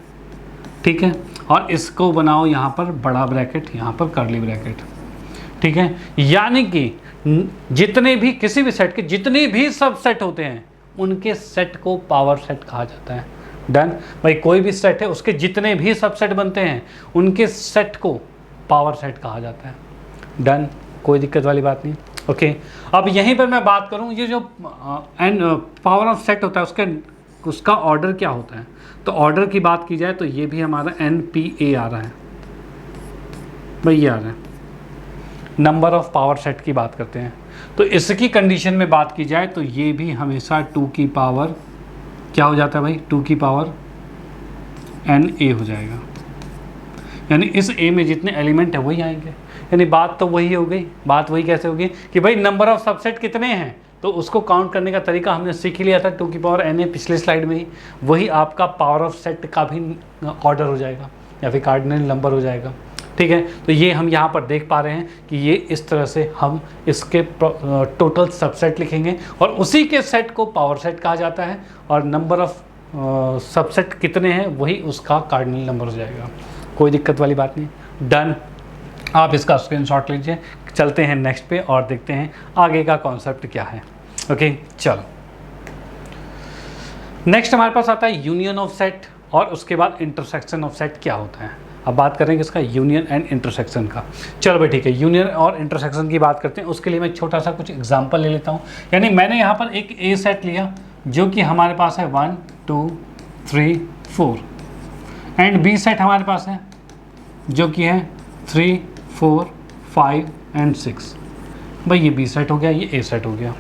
ठीक है, और इसको बनाओ यहाँ पर बड़ा ब्रैकेट, यहाँ पर कर्ली ब्रैकेट, ठीक है। यानी कि जितने भी किसी भी सेट के जितने भी सबसेट होते हैं उनके सेट को पावर सेट कहा जाता है। डन भाई, कोई भी सेट है उसके जितने भी सबसेट बनते हैं उनके सेट को पावर सेट कहा जाता है। डन, कोई दिक्कत वाली बात नहीं। ओके, अब यहीं पर मैं बात करूं, ये जो पावर ऑफ सेट होता है उसका ऑर्डर क्या होता है? तो ऑर्डर की बात की जाए तो ये भी हमारा NPA आ रहा है, भाई ये आ रहा है, नंबर ऑफ पावर सेट की बात करते हैं। तो इसकी कंडीशन में बात की जाए तो ये भी हमेशा 2 की पावर क्या हो जाता है भाई? 2 की पावर NA हो जाएगा, यानी इस A में जितने एलिमेंट है वही आएंगे। यानी बात तो वही हो गई। बात वही कैसे होगी कि भाई नंबर ऑफ सबसेट कितने हैं, तो उसको काउंट करने का तरीका हमने सीख लिया था 2 की पावर NA पिछले स्लाइड में ही। वही आपका पावर ऑफ सेट का भी ऑर्डर हो जाएगा या फिर कार्डिनल नंबर हो जाएगा, ठीक है। तो ये हम यहाँ पर देख पा रहे हैं कि ये इस तरह से हम इसके टोटल सबसेट लिखेंगे और उसी के सेट को पावर सेट कहा जाता है, और नंबर ऑफ सबसेट कितने हैं वही उसका कार्डिनल नंबर हो जाएगा। कोई दिक्कत वाली बात नहीं। डन, आप इसका स्क्रीनशॉट लीजिए। चलते हैं नेक्स्ट पे और देखते हैं आगे का कॉन्सेप्ट क्या है। ओके चलो, नेक्स्ट हमारे पास आता है यूनियन ऑफ सेट, और उसके बाद इंटरसेक्शन ऑफ सेट क्या होता है। अब बात करेंगे इसका यूनियन एंड इंटरसेक्शन का। चलो भाई ठीक है, यूनियन और इंटरसेक्शन की बात करते हैं। उसके लिए मैं छोटा सा कुछ एग्जांपल ले लेता हूँ। यानी मैंने यहाँ पर एक ए सेट लिया जो कि हमारे पास है 1 2 3 4, एंड बी सेट हमारे पास है जो कि है 3 4 5 एंड 6। भाई ये बी सेट हो गया, ये ए सेट हो गया,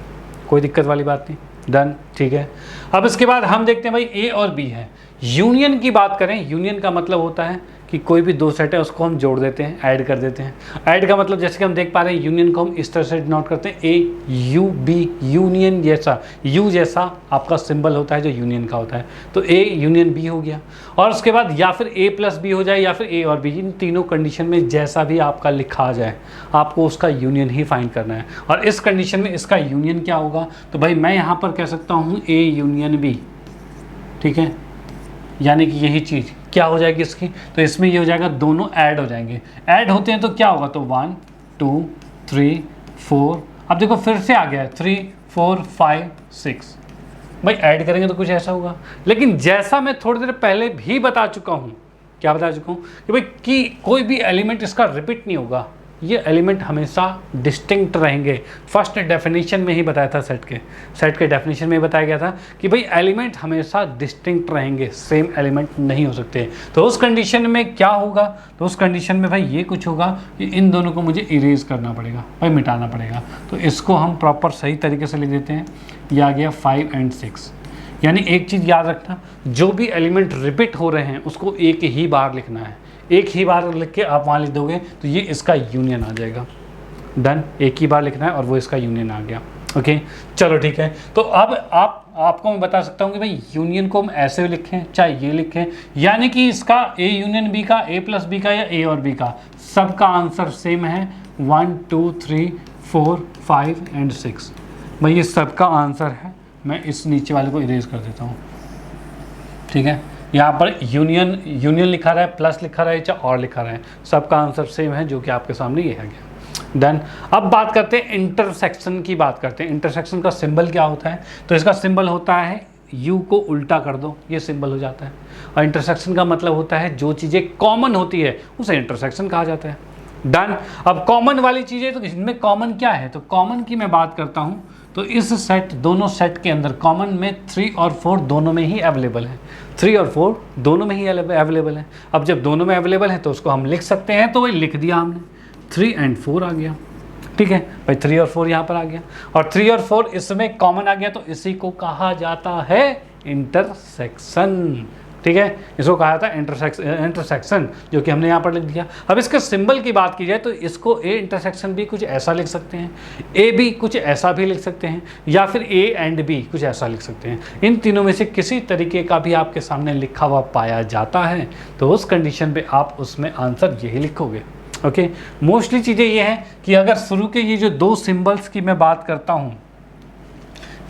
कोई दिक्कत वाली बात नहीं। डन, ठीक है। अब इसके बाद हम देखते हैं भाई ए और बी है। यूनियन की बात करें, यूनियन का मतलब होता है कि कोई भी दो सेट है उसको हम जोड़ देते हैं, ऐड कर देते हैं। ऐड का मतलब जैसे कि हम देख पा रहे हैं यूनियन को हम इस तरह से डिनोट करते हैं AUB, यूनियन जैसा, यू जैसा आपका सिंबल होता है जो यूनियन का होता है, तो A यूनियन B हो गया। और उसके बाद या फिर A+B हो जाए या फिर A और B, इन तीनों कंडीशन में जैसा भी आपका लिखा आ जाए आपको उसका यूनियन ही फाइंड करना है। और इस कंडीशन में इसका यूनियन क्या होगा, तो भाई मैं यहाँ पर कह सकता हूँ A यूनियन B, ठीक है, यानी कि यही चीज़ क्या हो जाएगी इसकी, तो इसमें ये हो जाएगा दोनों ऐड हो जाएंगे। ऐड होते हैं तो क्या होगा, तो 1 2 3 4, अब देखो फिर से आ गया है 3 4 5 6, भाई ऐड करेंगे तो कुछ ऐसा होगा। लेकिन जैसा मैं थोड़ी देर पहले भी बता चुका हूँ, क्या बता चुका हूँ कि भाई कि कोई भी एलिमेंट इसका रिपीट नहीं होगा, ये एलिमेंट हमेशा डिस्टिंक्ट रहेंगे। फर्स्ट डेफिनेशन में ही बताया था, सेट के डेफिनेशन में ही बताया गया था कि भाई एलिमेंट हमेशा डिस्टिंक्ट रहेंगे, सेम एलिमेंट नहीं हो सकते। तो उस कंडीशन में क्या होगा, तो उस कंडीशन में भाई ये कुछ होगा कि इन दोनों को मुझे इरेज करना पड़ेगा, भाई मिटाना पड़ेगा। तो इसको हम प्रॉपर सही तरीके से लिख देते हैं, ये आ गया 5 और 6। यानी एक चीज़ याद रखना, जो भी एलिमेंट रिपीट हो रहे हैं उसको एक ही बार लिखना है, एक ही बार लिख के आप वहाँ लिख दोगे तो ये इसका यूनियन आ जाएगा। डन, एक ही बार लिखना है और वो इसका यूनियन आ गया। ओके चलो ठीक है। तो अब आपको मैं बता सकता हूँ कि भाई यूनियन को हम ऐसे भी लिखें चाहे ये लिखें, यानी कि इसका A यूनियन B का, A+B का या A और B का, सबका आंसर सेम है 1 2 3 4 5 और 6। भाई ये सबका आंसर है। मैं इस नीचे वाले को इरेज कर देता हूँ, ठीक है। यहाँ पर यूनियन लिखा रहा है, प्लस लिखा रहा है, चाहे और लिखा रहा है, सबका आंसर सेम है जो कि आपके सामने ये है गया। डन। अब बात करते हैं इंटरसेक्शन की, बात करते हैं इंटरसेक्शन का सिंबल क्या होता है। तो इसका सिंबल होता है U को उल्टा कर दो, ये सिंबल हो जाता है। और इंटरसेक्शन का मतलब होता है जो चीज़ें कॉमन होती है उसे इंटरसेक्शन कहा जाता है। डन। अब कॉमन वाली चीज़ें, तो इनमें कॉमन क्या है, तो कॉमन की मैं बात करता हूँ तो इस सेट, दोनों सेट के अंदर कॉमन में 3 और 4 दोनों में ही अवेलेबल है, 3 और 4 दोनों में ही अवेलेबल है। अब जब दोनों में अवेलेबल है तो उसको हम लिख सकते हैं, तो वही लिख दिया हमने, 3 और 4 आ गया, ठीक है भाई 3 और 4 यहाँ पर आ गया, और 3 और 4 इसमें कॉमन आ गया, तो इसी को कहा जाता है इंटरसेक्शन, ठीक है। इसको कहा था इंटरसेक्शन, जो कि हमने यहाँ पर लिख दिया। अब इसके सिंबल की बात की जाए तो इसको A इंटरसेक्शन भी कुछ ऐसा लिख सकते हैं, A भी कुछ ऐसा भी लिख सकते हैं, या फिर A एंड B कुछ ऐसा लिख सकते हैं। इन तीनों में से किसी तरीके का भी आपके सामने लिखा हुआ पाया जाता है तो उस कंडीशन पे आप उसमें आंसर यही लिखोगे। ओके, मोस्टली चीज़ें ये हैं कि अगर शुरू के ये जो दो सिम्बल्स की मैं बात करता हूँ,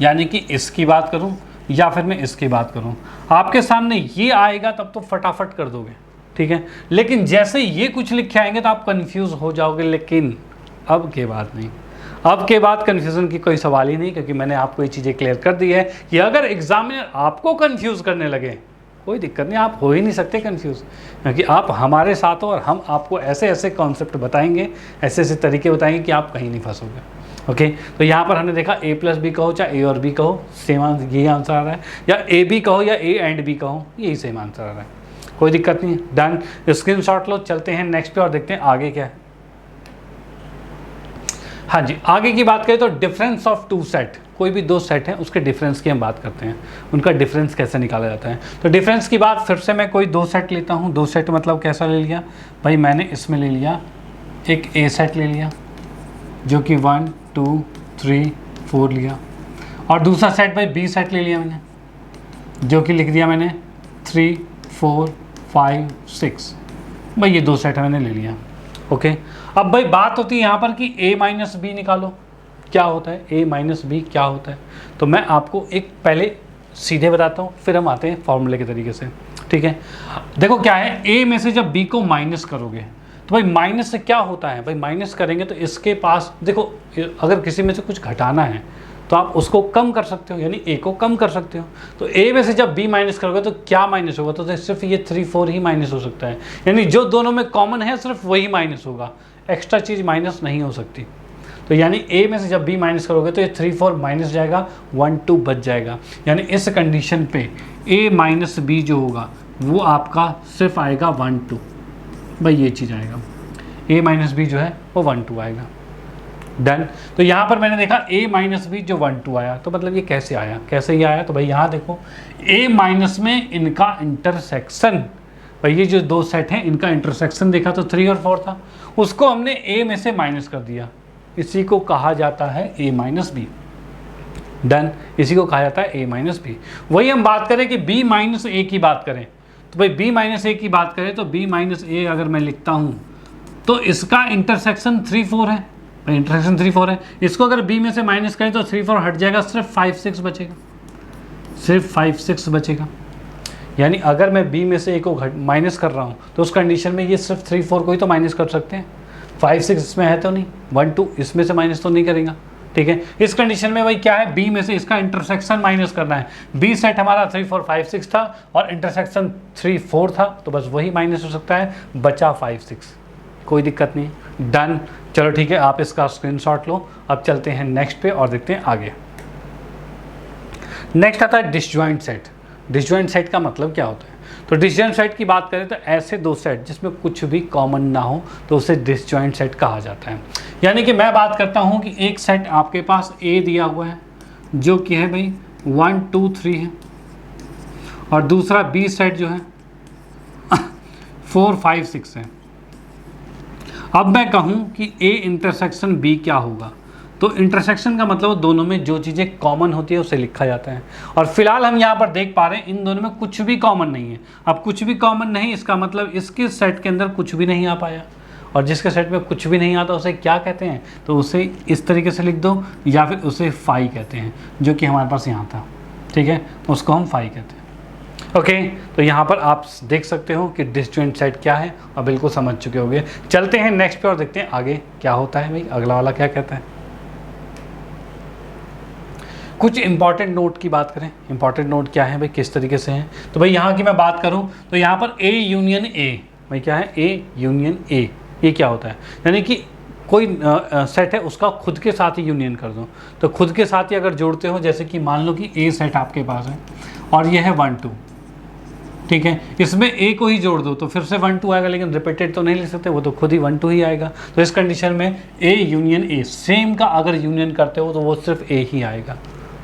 यानी कि इसकी बात करूँ या फिर मैं इसकी बात करूं, आपके सामने ये आएगा तब तो फटाफट कर दोगे, ठीक है। लेकिन जैसे ये कुछ लिखे आएंगे तो आप कंफ्यूज हो जाओगे। लेकिन अब के बाद नहीं, अब के बाद कंफ्यूजन की कोई सवाल ही नहीं, क्योंकि मैंने आपको ये चीज़ें क्लियर कर दी है कि अगर एग्जामिनर आपको कंफ्यूज करने लगे कोई दिक्कत नहीं, आप हो ही नहीं सकते कंफ्यूज, क्योंकि आप हमारे साथ हो और हम आपको ऐसे ऐसे कॉन्सेप्ट बताएंगे, ऐसे ऐसे तरीके बताएंगे कि आप कहीं नहीं फंसोगे। ओके, तो यहाँ पर हमने देखा A+B कहो चाहे A और B कहो सेम यही आंसर आ रहा है, या AB कहो या A एंड B कहो यही सेम आंसर आ रहा है, कोई दिक्कत नहीं। डन, स्क्रीनशॉट लो, चलते हैं नेक्स्ट पे और देखते हैं आगे क्या है। हाँ जी, आगे की बात करें तो डिफरेंस ऑफ टू सेट, कोई भी दो सेट हैं उसके डिफरेंस की हम बात करते हैं, उनका डिफरेंस कैसे निकाला जाता है। तो डिफरेंस की बात फिर से मैं कोई दो सेट लेता हूँ, दो सेट मतलब कैसा ले लिया भाई, मैंने इसमें ले लिया एक A सेट ले लिया जो कि 1 2 3 4 लिया, और दूसरा सेट भाई B सेट ले लिया मैंने जो कि लिख दिया मैंने 3 4 5 6, भाई ये दो सेट मैंने ले लिया। ओके, अब भाई बात होती है यहाँ पर कि A-B निकालो, क्या होता है A-B क्या होता है। तो मैं आपको एक पहले सीधे बताता हूँ, फिर हम आते हैं फॉर्मूले के तरीके से, ठीक है। देखो क्या है, A में से जब B को माइनस करोगे तो भाई माइनस से क्या होता है, भाई माइनस करेंगे तो इसके पास देखो, अगर किसी में से कुछ घटाना है तो आप उसको कम कर सकते हो, यानी A को कम कर सकते हो। तो A में से जब B माइनस करोगे तो क्या माइनस होगा, तो सिर्फ ये 3 4 ही माइनस हो सकता है, यानी जो दोनों में कॉमन है सिर्फ वही माइनस होगा, एक्स्ट्रा चीज़ माइनस नहीं हो सकती। तो यानी A में से जब B माइनस करोगे तो ये 3 4 माइनस जाएगा, 1 2 बच जाएगा, यानी इस कंडीशन पे A-B जो होगा वो आपका सिर्फ आएगा 1 2, भाई ये चीज़ आएगा, A-B जो है वो 1 2 आएगा। डन। तो यहाँ पर मैंने देखा A-B जो 1 2 आया, तो मतलब ये कैसे आया, कैसे ये आया, तो भाई यहाँ देखो A- में इनका इंटरसेक्शन, और ये जो दो सेट हैं इनका इंटरसेक्शन देखा तो 3 और 4 था, उसको हमने ए में से माइनस कर दिया, इसी को कहा जाता है ए माइनस बी। डन, इसी को कहा जाता है ए माइनस बी। वही हम बात करें कि बी माइनस ए की बात करें तो भाई बी माइनस ए की बात करें तो बी माइनस ए अगर मैं लिखता हूँ तो इसका इंटरसेक्शन 3 4 है, इंटरसेक्शन 3 4 है। इसको अगर बी में से माइनस करें तो 3 4 हट जाएगा, सिर्फ 5 6 बचेगा, सिर्फ 5 6 बचेगा। यानी अगर मैं बी में से ए को माइनस कर रहा हूँ तो उस कंडीशन में ये सिर्फ 3 4 को ही तो माइनस कर सकते हैं, 5 6 इसमें है तो नहीं, 1 2 इसमें से माइनस तो नहीं करेगा। ठीक है, इस कंडीशन में भाई क्या है, बी में से इसका इंटरसेक्शन माइनस करना है। बी सेट हमारा 3 4 5 6 था और इंटरसेक्शन 3 4 था, तो बस वही माइनस हो सकता है, बचा 5 6, कोई दिक्कत नहीं। डन, चलो ठीक है, आप इसका स्क्रीनशॉट लो। अब चलते हैं नेक्स्ट पे और देखते हैं आगे। नेक्स्ट आता है डिसजॉइंट सेट। डिसजॉइंट सेट का मतलब क्या होता है? तो डिसजॉइंट सेट की बात करें तो ऐसे दो सेट जिसमें कुछ भी कॉमन ना हो तो उसे डिसजॉइंट सेट कहा जाता है। यानी कि मैं बात करता हूं कि एक सेट आपके पास ए दिया हुआ है जो कि है भाई 1 2 3 है, और दूसरा बी सेट जो है 4 5 6 है। अब मैं कहूं कि ए इंटरसेक्शन बी क्या होगा, तो इंटरसेक्शन का मतलब दोनों में जो चीज़ें कॉमन होती है उसे लिखा जाता है। और फिलहाल हम यहाँ पर देख पा रहे हैं इन दोनों में कुछ भी कॉमन नहीं है। अब कुछ भी कॉमन नहीं, इसका मतलब इसके सेट के अंदर कुछ भी नहीं आ पाया, और जिसके सेट में कुछ भी नहीं आता उसे क्या कहते हैं, तो उसे इस तरीके से लिख दो, या फिर उसे फाई कहते हैं, जो कि हमारे पास यहाँ था। ठीक है, उसको हम फाई कहते हैं। ओके, तो यहाँ पर आप देख सकते हो कि डिसजॉइंट सेट क्या है और बिल्कुल समझ चुके होंगे। चलते हैं नेक्स्ट पे और देखते हैं आगे क्या होता है, भाई अगला वाला क्या कहता है। कुछ इंपॉर्टेंट नोट की बात करें। इंपॉर्टेंट नोट क्या है भाई, किस तरीके से हैं, तो भाई यहाँ की मैं बात करूँ तो यहाँ पर ए यूनियन ए, भाई क्या है, ए यूनियन ए, ये क्या होता है, यानी कि कोई सेट है उसका खुद के साथ ही यूनियन कर दो। तो खुद के साथ ही अगर जोड़ते हो, जैसे कि मान लो कि ए सेट आपके पास है और ये है 1 2, ठीक है, इसमें ए को ही जोड़ दो तो फिर से 1 2 आएगा, लेकिन रिपीटेड तो नहीं लिख सकते, वो तो खुद ही 1 2 ही आएगा। तो इस कंडीशन में ए यूनियन ए, सेम का अगर यूनियन करते हो तो वो सिर्फ ए ही आएगा,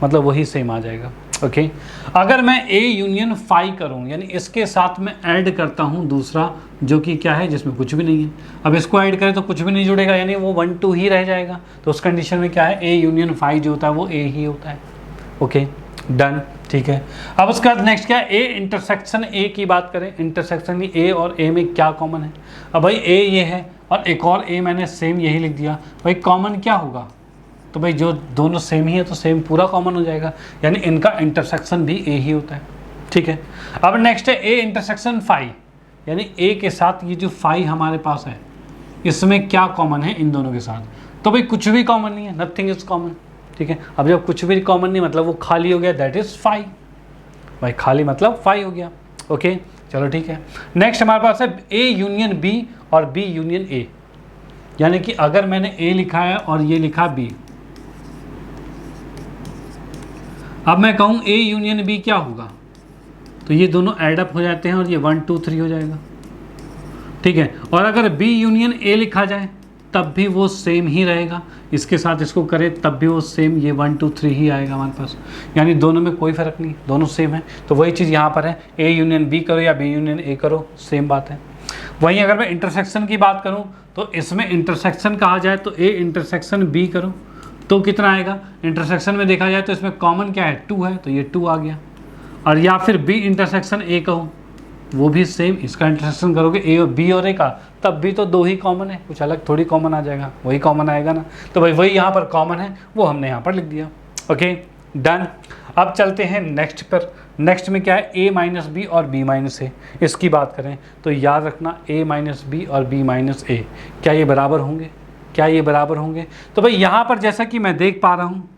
मतलब वही सेम आ जाएगा। ओके, अगर मैं ए यूनियन फाई करूं, यानी इसके साथ में ऐड करता हूं दूसरा जो कि क्या है, जिसमें कुछ भी नहीं है, अब इसको ऐड करें तो कुछ भी नहीं जुड़ेगा, यानी वो 1 2 ही रह जाएगा। तो उस कंडीशन में क्या है, ए यूनियन फाई जो होता है वो ए ही होता है। ओके, डन, ठीक है। अब उसके बाद नेक्स्ट क्या है, ए इंटरसेक्शन ए की बात करें। इंटरसेक्शन ए और ए में क्या कॉमन है, अब भाई ए ये है और एक और ए मैंने सेम यही लिख दिया, भाई कॉमन क्या होगा, तो भाई जो दोनों सेम ही है तो सेम पूरा कॉमन हो जाएगा, यानी इनका इंटरसेक्शन भी ए ही होता है। ठीक है, अब नेक्स्ट है ए इंटरसेक्शन फाई, यानी ए के साथ ये जो फाई हमारे पास है इसमें क्या कॉमन है इन दोनों के साथ, तो भाई कुछ भी कॉमन नहीं है, नथिंग इज कॉमन। ठीक है, अब जब कुछ भी कॉमन नहीं मतलब वो खाली हो गया, दैट इज फाई, भाई खाली मतलब फाई हो गया। ओके, चलो ठीक है। नेक्स्ट हमारे पास है ए यूनियन बी और बी यूनियन ए, यानी कि अगर मैंने ए लिखा है और ये लिखा बी, अब मैं कहूँ ए यूनियन बी क्या होगा, तो ये दोनों एडअप हो जाते हैं और ये 1 2 3 हो जाएगा। ठीक है, और अगर बी यूनियन ए लिखा जाए तब भी वो सेम ही रहेगा, इसके साथ इसको करें तब भी वो सेम, ये 1 2 3 ही आएगा हमारे पास, यानी दोनों में कोई फ़र्क नहीं, दोनों सेम है। तो वही चीज़ यहाँ पर है, ए यूनियन बी करो या बी यूनियन ए करो, सेम बात है। वहीं अगर मैं इंटरसेक्शन की बात करूँ तो इसमें इंटरसेक्शन कहा जाए तो ए इंटरसेक्शन बी करो तो कितना आएगा, इंटरसेक्शन में देखा जाए तो इसमें कॉमन क्या है, 2 है, तो ये 2 आ गया। और या फिर बी इंटरसेक्शन ए कहूँ वो भी सेम, इसका इंटरसेक्शन करोगे ए और बी और ए का तब भी तो 2 ही कॉमन है, कुछ अलग थोड़ी कॉमन आ जाएगा, वही कॉमन आएगा ना। तो भाई वही यहाँ पर कॉमन है, वो हमने यहाँ पर लिख दिया। Okay, done. अब चलते हैं नेक्स्ट पर। नेक्स्ट में क्या है, ए माइनस बी और बी माइनस ए, इसकी बात करें तो याद रखना ए माइनस बी और बी माइनस ए क्या ये बराबर होंगे, क्या ये बराबर होंगे, तो भाई यहाँ पर जैसा कि मैं देख पा रहा हूँ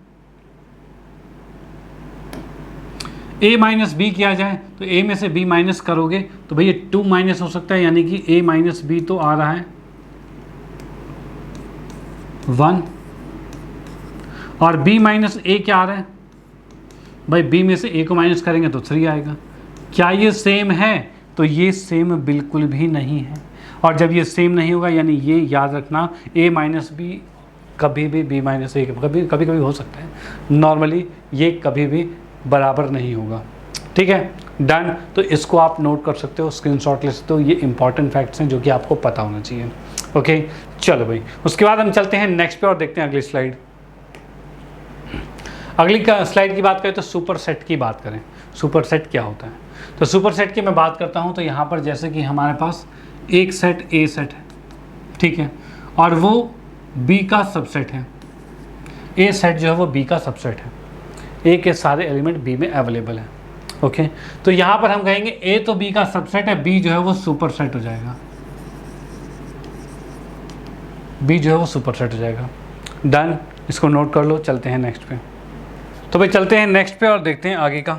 a माइनस बी किया जाए तो a में से b माइनस करोगे तो भाई ये 2 माइनस हो सकता है, यानी कि a माइनस बी तो आ रहा है 1, और b माइनस a क्या आ रहा है, भाई b में से a को माइनस करेंगे तो 3 आएगा। क्या ये सेम है, तो ये सेम बिल्कुल भी नहीं है, और जब ये सेम नहीं होगा यानी ये याद रखना a माइनस बी कभी भी b माइनस ए कभी कभी हो सकता है, नॉर्मली ये कभी भी बराबर नहीं होगा। ठीक है, डन। तो इसको आप नोट कर सकते हो, स्क्रीनशॉट ले सकते हो, ये इंपॉर्टेंट फैक्ट्स हैं जो कि आपको पता होना चाहिए। ओके चलो भाई, उसके बाद हम चलते हैं नेक्स्ट पे और देखते हैं अगली स्लाइड। अगली स्लाइड की बात करें तो सुपर सेट की बात करें। सुपर सेट क्या होता है? तो सुपर सेट की मैं बात करता हूँ तो यहाँ पर जैसे कि हमारे पास एक सेट ए सेट है, ठीक है, और वो बी का सबसेट है। ए सेट जो है वो बी का सबसेट है, ए के सारे एलिमेंट बी में अवेलेबल है। ओके तो यहाँ पर हम कहेंगे ए तो बी का सबसेट है, बी जो है वो सुपर सेट हो जाएगा, बी जो है वो सुपर सेट हो जाएगा। डन, इसको नोट कर लो। चलते हैं नेक्स्ट पे। तो भाई चलते हैं नेक्स्ट पे और देखते हैं आगे का।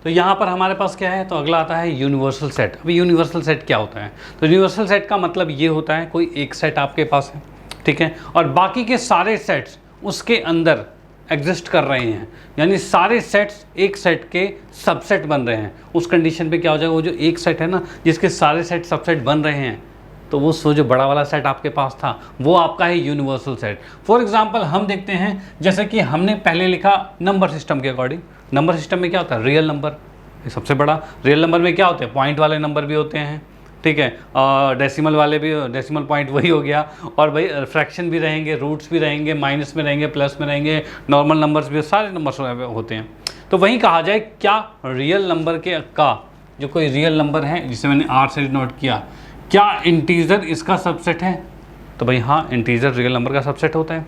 तो यहाँ पर हमारे पास क्या है, तो अगला आता है यूनिवर्सल सेट। अभी यूनिवर्सल सेट क्या होता है? तो यूनिवर्सल सेट का मतलब ये होता है कोई एक सेट आपके पास है, ठीक है, और बाकी के सारे सेट्स उसके अंदर एग्जिस्ट कर रहे हैं, यानी सारे सेट्स एक सेट के सबसेट बन रहे हैं। उस कंडीशन पे क्या हो जाएगा, वो जो एक सेट है ना जिसके सारे सेट सबसेट बन रहे हैं, तो वो जो बड़ा वाला सेट आपके पास था वो आपका है यूनिवर्सल सेट। फॉर एग्जांपल हम देखते हैं, जैसे कि हमने पहले लिखा नंबर सिस्टम के अकॉर्डिंग। नंबर सिस्टम में क्या होता है, रियल नंबर, ये सबसे बड़ा। रियल नंबर में क्या होते हैं, पॉइंट वाले नंबर भी होते हैं, ठीक है, डेसिमल वाले भी, डेसिमल पॉइंट वही हो गया, और भाई फ्रैक्शन भी रहेंगे, रूट्स भी रहेंगे, माइनस में रहेंगे, प्लस में रहेंगे, नॉर्मल नंबर्स भी, सारे नंबर्स होते हैं। तो वहीं कहा जाए क्या रियल नंबर के का जो कोई रियल नंबर है जिसे मैंने आर से डिनोट किया, क्या इंटीजर इसका सबसेट है? तो भाई हाँ, इंटीजर रियल नंबर का सबसेट होता है।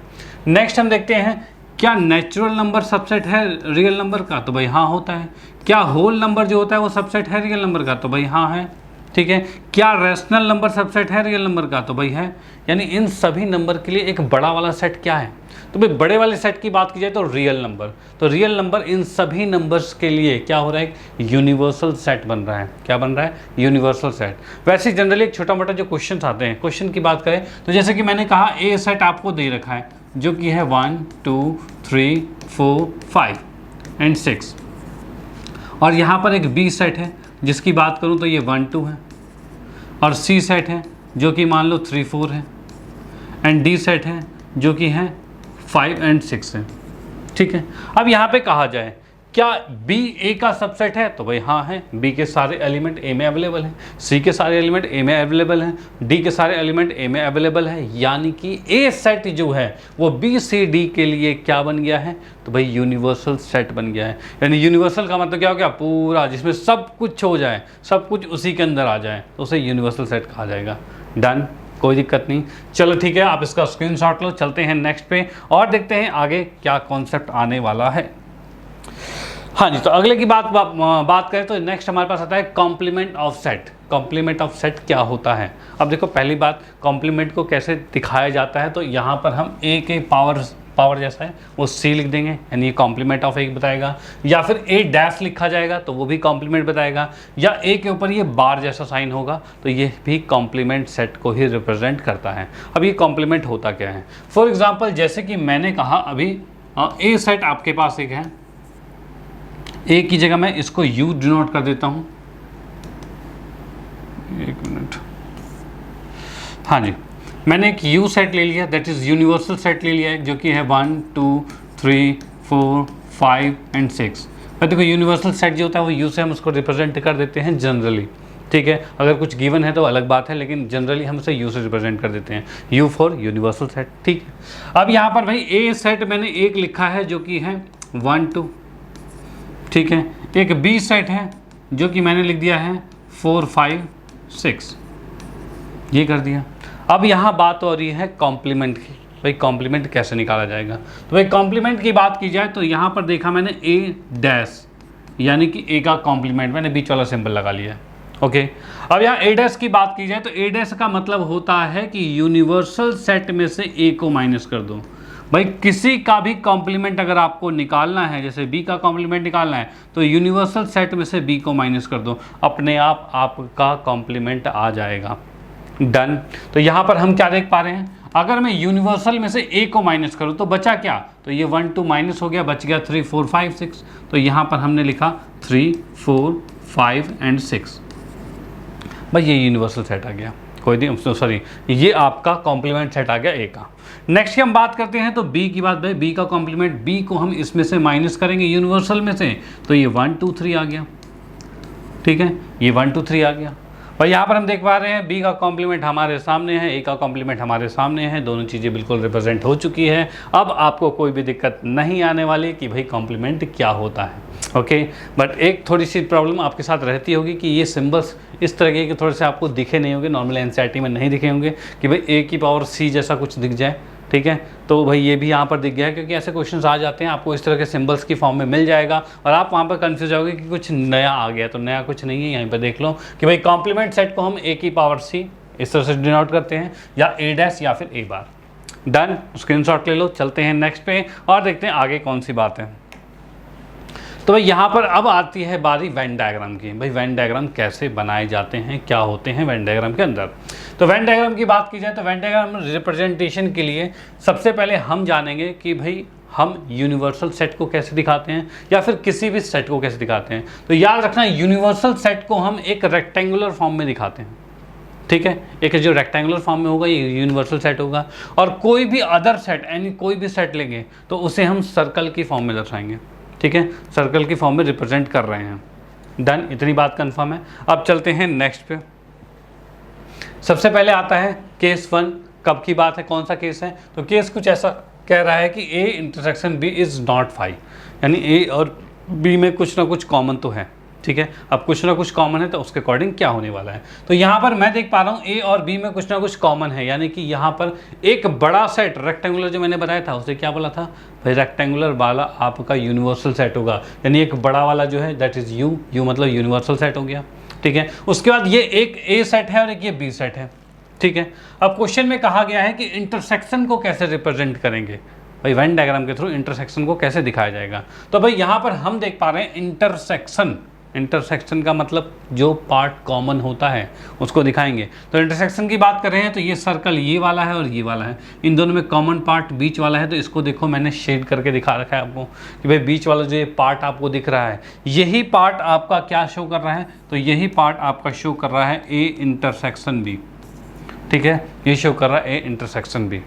नेक्स्ट हम देखते हैं क्या नेचुरल नंबर सबसेट है रियल नंबर का? तो भाई हाँ होता है। क्या होल नंबर जो होता है वो सबसेट है रियल नंबर का? तो भाई हाँ है, ठीक है। क्या रैशनल नंबर सबसेट है रियल नंबर का? तो भाई है। यानी इन सभी नंबर के लिए एक बड़ा वाला सेट क्या है? तो भाई बड़े वाले सेट की बात की जाए तो रियल नंबर, तो रियल नंबर इन सभी नंबर्स के लिए क्या हो रहा है, यूनिवर्सल सेट बन रहा है। क्या बन रहा है, यूनिवर्सल सेट। वैसे जनरली एक छोटा मोटा जो क्वेश्चन आते हैं, क्वेश्चन की बात करें तो जैसे कि मैंने कहा ए सेट आपको दे रखा है जो कि है 1 2 3 4 5 एंड 6, और यहाँ पर एक बी सेट है जिसकी बात करूँ तो ये 1 2 है, और सी सेट है जो कि मान लो 3 4 है, एंड डी सेट है जो कि है 5 एंड 6 है, ठीक है। अब यहाँ पे कहा जाए क्या बी ए का सबसेट है? तो भाई हाँ है, बी के सारे एलिमेंट ए में अवेलेबल हैं, सी के सारे एलिमेंट ए में अवेलेबल हैं, डी के सारे एलिमेंट ए में अवेलेबल है, यानी कि ए सेट जो है वो बी सी डी के लिए क्या बन गया है, तो भाई यूनिवर्सल सेट बन गया है। यानी यूनिवर्सल का मतलब क्या हो गया, पूरा जिसमें सब कुछ हो जाए, सब कुछ उसी के अंदर आ जाए, तो उसे यूनिवर्सल सेट कहा जाएगा। डन, कोई दिक्कत नहीं। चलो ठीक है, आप इसका स्क्रीनशॉट लो। चलते हैं नेक्स्ट पे और देखते हैं आगे क्या कॉन्सेप्ट आने वाला है। हाँ जी, तो अगले की बात करें तो नेक्स्ट हमारे पास आता है complement of set. Complement of set क्या होता है? अब देखो पहली बात, कॉम्प्लीमेंट को कैसे दिखाया जाता है, तो यहाँ पर हम ए के पावर जैसा है वो सी लिख देंगे, यानी ये कॉम्प्लीमेंट ऑफ ए बताएगा, या फिर ए डैश लिखा जाएगा तो वो भी कॉम्प्लीमेंट बताएगा, या ए के ऊपर ये बार जैसा साइन होगा तो ये भी कॉम्प्लीमेंट सेट को ही रिप्रेजेंट करता है। अब ये कॉम्प्लीमेंट होता क्या है? फॉर एग्जाम्पल जैसे कि मैंने कहा अभी ए सेट आपके पास एक है, ए की जगह मैं इसको यू डिनोट कर देता हूं, एक मिनट, हाँ जी, मैंने एक यू सेट ले लिया, दैट इज यूनिवर्सल सेट ले लिया है जो कि है 1 2 3 4 5 एंड 6। पर देखो यूनिवर्सल सेट जो होता है वो यू से हम उसको रिप्रेजेंट कर देते हैं जनरली, ठीक है। अगर कुछ गिवन है तो अलग बात है, लेकिन जनरली हम उसे यू से रिप्रेजेंट कर देते हैं, यू फॉर यूनिवर्सल सेट, ठीक है। अब यहाँ पर भाई ए सेट मैंने एक लिखा है जो कि है 1 2, ठीक है। एक बी सेट है जो कि मैंने लिख दिया है 4 5 6, ये कर दिया। अब यहाँ बात हो रही है कॉम्प्लीमेंट की, भाई कॉम्प्लीमेंट कैसे निकाला जाएगा? तो भाई कॉम्प्लीमेंट की बात की जाए तो यहाँ पर देखा मैंने ए डैश, यानी कि ए का कॉम्प्लीमेंट, मैंने बीच वाला सिंबल लगा लिया, ओके। अब यहाँ ए डैश की बात की जाए तो ए डैश का मतलब होता है कि यूनिवर्सल सेट में से ए को माइनस कर दो। भाई किसी का भी कॉम्प्लीमेंट अगर आपको निकालना है, जैसे बी का कॉम्प्लीमेंट निकालना है तो यूनिवर्सल सेट में से बी को माइनस कर दो, अपने आप आपका कॉम्प्लीमेंट आ जाएगा। डन। तो यहाँ पर हम क्या देख पा रहे हैं, अगर मैं यूनिवर्सल में से ए को माइनस करूँ तो बचा क्या, तो ये 1 2 माइनस हो गया, बच गया 3 4 5 6। तो यहाँ पर हमने लिखा 3 4 5 एंड 6, भाई ये यूनिवर्सल सेट आ गया, कोई नहीं, सॉरी ये आपका कॉम्प्लीमेंट सेट आ गया ए का। नेक्स्ट की हम बात करते हैं तो बी की बात, भाई बी का कॉम्प्लीमेंट, बी को हम इसमें से माइनस करेंगे यूनिवर्सल में से, तो ये 1 2 3 आ गया, ठीक है, ये 1 2 3 आ गया। और यहाँ पर हम देख पा रहे हैं बी का कॉम्प्लीमेंट हमारे सामने है, ए का कॉम्प्लीमेंट हमारे सामने है, दोनों चीज़ें बिल्कुल रिप्रेजेंट हो चुकी है। अब आपको कोई भी दिक्कत नहीं आने वाली कि भाई कॉम्प्लीमेंट क्या होता है। ओके, बट एक थोड़ी सी प्रॉब्लम आपके साथ रहती होगी कि ये सिंबल्स इस तरह के थोड़े से आपको दिखे नहीं होंगे, नॉर्मल एनसीईआरटी में नहीं दिखे होंगे कि भाई ए की पावर सी जैसा कुछ दिख जाए। ठीक है, तो भाई ये भी यहाँ पर दिख गया है, क्योंकि ऐसे क्वेश्चंस आ जाते हैं, आपको इस तरह के सिंबल्स की फॉर्म में मिल जाएगा और आप वहाँ पर कंफ्यूज होगे कि कुछ नया आ गया। तो नया कुछ नहीं है, यहाँ पर देख लो कि भाई कॉम्प्लीमेंट सेट को हम ए की पावर सी इस तरह से डिनोट करते हैं, या ए डैश या फिर ए बार। डन, स्क्रीनशॉट ले लो। चलते हैं नेक्स्ट पे और देखते हैं आगे कौन सी बात है। तो भाई यहाँ पर अब आती है बारी वेन डायग्राम की। भाई वेन डायग्राम कैसे बनाए जाते हैं, क्या होते हैं वेन डायग्राम के अंदर। तो वेन डायग्राम की बात की जाए तो वेन डायग्राम रिप्रेजेंटेशन के लिए सबसे पहले हम जानेंगे कि भाई हम यूनिवर्सल सेट को कैसे दिखाते हैं या फिर किसी भी सेट को कैसे दिखाते हैं। तो याद रखना, यूनिवर्सल सेट को हम एक रेक्टेंगुलर फॉर्म में दिखाते हैं। ठीक है, एक जो रेक्टेंगुलर फॉर्म में होगा ये यूनिवर्सल सेट होगा, और कोई भी अदर सेट यानी कोई भी सेट लेंगे तो उसे हम सर्कल की फॉर्म में दर्शाएंगे। ठीक है, सर्कल की फॉर्म में रिप्रेजेंट कर रहे हैं। डन, इतनी बात कंफर्म है। अब चलते हैं नेक्स्ट पे। सबसे पहले आता है केस 1। कब की बात है, कौन सा केस है? तो केस कुछ ऐसा कह रहा है कि A intersection B is not 5, यानी ए और बी में कुछ ना कुछ कॉमन तो है। ठीक है, अब कुछ ना कुछ कॉमन है तो उसके अकॉर्डिंग क्या होने वाला है। तो यहाँ पर मैं देख पा रहा हूँ ए और बी में कुछ ना कुछ कॉमन है, यानी कि यहाँ पर एक बड़ा सेट रेक्टेंगुलर जो मैंने बताया था उसे क्या बोला था भाई, रेक्टेंगुलर वाला आपका यूनिवर्सल सेट होगा, यानी एक बड़ा वाला जो है दैट इज यू मतलब यूनिवर्सल सेट हो गया। ठीक है, उसके बाद ये एक ए सेट है और एक ये बी सेट है। ठीक है, अब क्वेश्चन में कहा गया है कि इंटरसेक्शन को कैसे रिप्रेजेंट करेंगे, भाई वेन डायग्राम के थ्रू इंटरसेक्शन को कैसे दिखाया जाएगा। तो भाई यहाँ पर हम देख पा रहे हैं इंटरसेक्शन का मतलब जो पार्ट कॉमन होता है उसको दिखाएंगे। तो इंटरसेक्शन की बात कर रहे हैं तो ये सर्कल ये वाला है और ये वाला है, इन दोनों में कॉमन पार्ट बीच वाला है। तो इसको देखो मैंने शेड करके दिखा रखा है आपको कि भाई बीच वाला जो ये पार्ट आपको दिख रहा है यही पार्ट आपका क्या शो कर रहा है, तो यही पार्ट आपका शो कर रहा है ए इंटरसेक्शन बी। ठीक है, ये शो कर रहा है ए इंटरसेक्शन बी।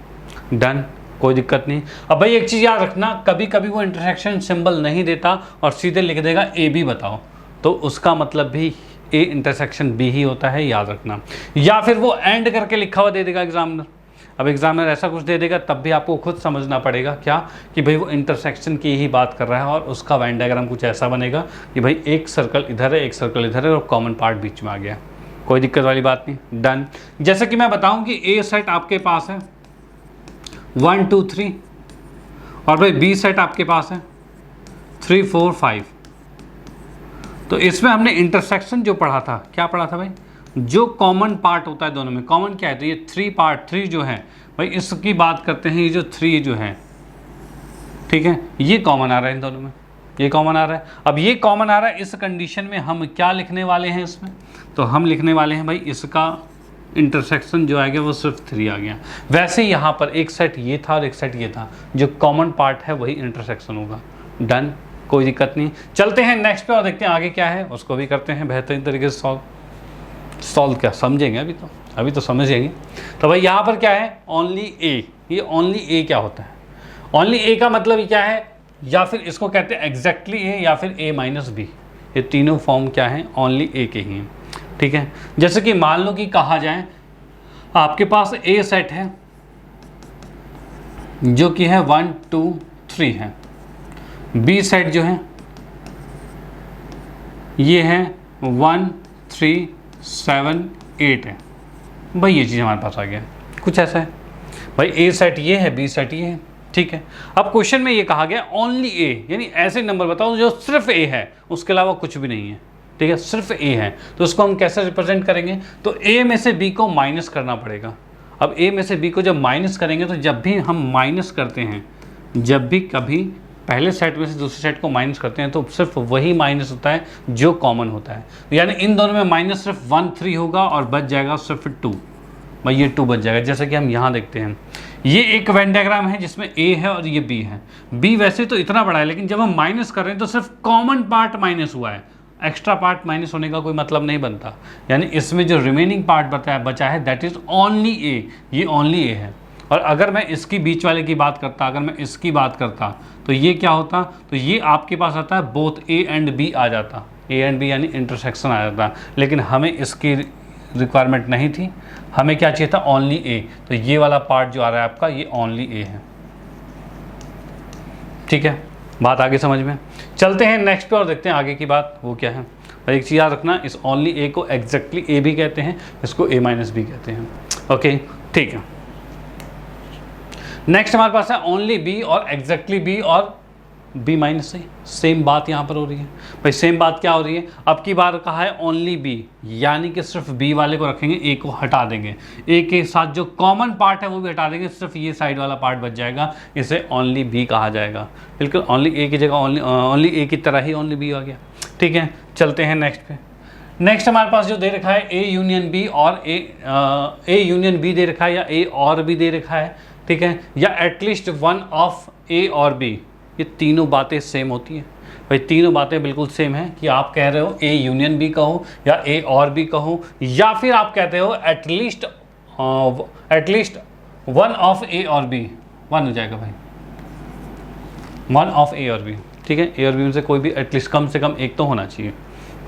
डन, कोई दिक्कत नहीं। अब भाई एक चीज़ याद रखना, कभी कभी वो इंटरसेक्शन सिंबल नहीं देता और सीधे लिख देगा ए बी बताओ, तो उसका मतलब भी ए इंटरसेक्शन बी ही होता है, याद रखना। या फिर वो एंड करके लिखा हुआ दे देगा एग्जामिनर। अब एग्जामिनर ऐसा कुछ दे देगा तब भी आपको खुद समझना पड़ेगा क्या कि भाई वो इंटरसेक्शन की ही बात कर रहा है, और उसका वेन डायग्राम कुछ ऐसा बनेगा कि भाई एक सर्कल इधर है एक सर्कल इधर है और कॉमन पार्ट बीच में आ गया। कोई दिक्कत वाली बात नहीं। डन, जैसे कि मैं बताऊं कि ए सेट आपके पास है 1 2 3 और भाई बी सेट आपके पास है 3 4 5। तो इसमें हमने इंटरसेक्शन जो पढ़ा था, क्या पढ़ा था भाई, जो कॉमन पार्ट होता है दोनों में, कॉमन क्या है, तो ये 3 जो है भाई इसकी बात करते हैं, ये जो 3 जो है, ठीक है, ये कॉमन आ रहा है इन दोनों में, ये कॉमन आ रहा है। अब ये कॉमन आ रहा है, इस कंडीशन में हम क्या लिखने वाले हैं इसमें, तो हम लिखने वाले हैं भाई इसका इंटरसेक्शन जो आ गया वो सिर्फ 3 आ गया। वैसे यहाँ पर एक सेट ये था और एक सेट ये था, जो कॉमन पार्ट है वही इंटरसेक्शन होगा। डन, कोई दिक्कत नहीं। चलते हैं नेक्स्ट पे और देखते हैं आगे क्या है, उसको भी करते हैं बेहतरीन तरीके से सॉल्व क्या समझेंगे, अभी तो समझेंगे। तो भाई यहाँ पर क्या है, ओनली ए। ये ओनली ए क्या होता है, ओनली ए का मतलब क्या है, या फिर इसको कहते हैं एग्जैक्टली ए या फिर ए माइनस बी। ये तीनों फॉर्म क्या है, ओनली ए के ही हैं। ठीक है, जैसे कि मान लो कि कहा जाए आपके पास ए सेट है जो कि है 1 2 3 है, बी सेट जो है ये है 1 3 7 8 है। भाई ये चीज़ हमारे पास आ गया, कुछ ऐसा है भाई, ए सेट ये है बी सेट ये है। ठीक है, अब क्वेश्चन में ये कहा गया ओनली ए, यानी ऐसे नंबर बताओ जो सिर्फ ए है, उसके अलावा कुछ भी नहीं है। ठीक है, सिर्फ ए है, तो उसको हम कैसे रिप्रेजेंट करेंगे, तो ए में से बी को माइनस करना पड़ेगा। अब ए में से बी को जब माइनस करेंगे, तो जब भी हम माइनस करते हैं, जब भी कभी पहले सेट में से दूसरे सेट को माइनस करते हैं, तो सिर्फ वही माइनस होता है जो कॉमन होता है। यानी इन दोनों में माइनस सिर्फ 1 3 होगा और बच जाएगा सिर्फ 2। भाई ये 2 बच जाएगा। जैसे कि हम यहाँ देखते हैं, ये एक वेन डायग्राम है जिसमें ए है और ये बी है। बी वैसे तो इतना बड़ा है, लेकिन जब हम माइनस कर रहे हैं तो सिर्फ कॉमन पार्ट माइनस हुआ है, एक्स्ट्रा पार्ट माइनस होने का कोई मतलब नहीं बनता। यानी इसमें जो रिमेनिंग पार्ट बचा है दैट इज ओनली ए, ये ओनली ए है। और अगर मैं इसकी बीच वाले की बात करता, अगर मैं इसकी बात करता तो ये क्या होता, तो ये आपके पास आता है बोथ ए एंड बी आ जाता, ए एंड बी यानी इंटरसेक्शन आ जाता, लेकिन हमें इसकी रिक्वायरमेंट नहीं थी, हमें क्या चाहिए था, ओनली ए। तो ये वाला पार्ट जो आ रहा है आपका ये ओनली ए है। ठीक है, बात आगे समझ में। चलते हैं नेक्स्ट पे और देखते हैं आगे की बात वो क्या है। और एक चीज़ याद रखना, इस ओनली ए को एग्जैक्टली ए भी कहते हैं, इसको ए माइनस बी कहते हैं। ओके ठीक है, नेक्स्ट हमारे पास है ओनली बी और एग्जैक्टली बी और बी माइनस सी। सेम बात यहाँ पर हो रही है भाई, सेम बात क्या हो रही है, अब की बार कहा है ओनली बी, यानी कि सिर्फ बी वाले को रखेंगे, ए को हटा देंगे, ए के साथ जो कॉमन पार्ट है वो भी हटा देंगे, सिर्फ ये साइड वाला पार्ट बच जाएगा, इसे ओनली बी कहा जाएगा। बिल्कुल ओनली ए की जगह ओनली ए की तरह ही ओनली बी आ गया। ठीक है, चलते हैं नेक्स्ट पे। नेक्स्ट हमारे पास जो दे रखा है ए यूनियन बी और ए यूनियन बी दे रखा है, या ए और बी दे रखा है, ठीक है, या एटलीस्ट वन ऑफ ए और बी, ये तीनों बातें सेम होती हैं भाई, तीनों बातें बिल्कुल सेम हैं कि आप कह रहे हो ए यूनियन बी कहो या ए और बी कहो, या फिर आप कहते हो एटलीस्ट वन ऑफ ए और बी, वन हो जाएगा भाई, वन ऑफ ए और बी। ठीक है, ए और बी में से कोई भी एटलीस्ट कम से कम एक तो होना चाहिए।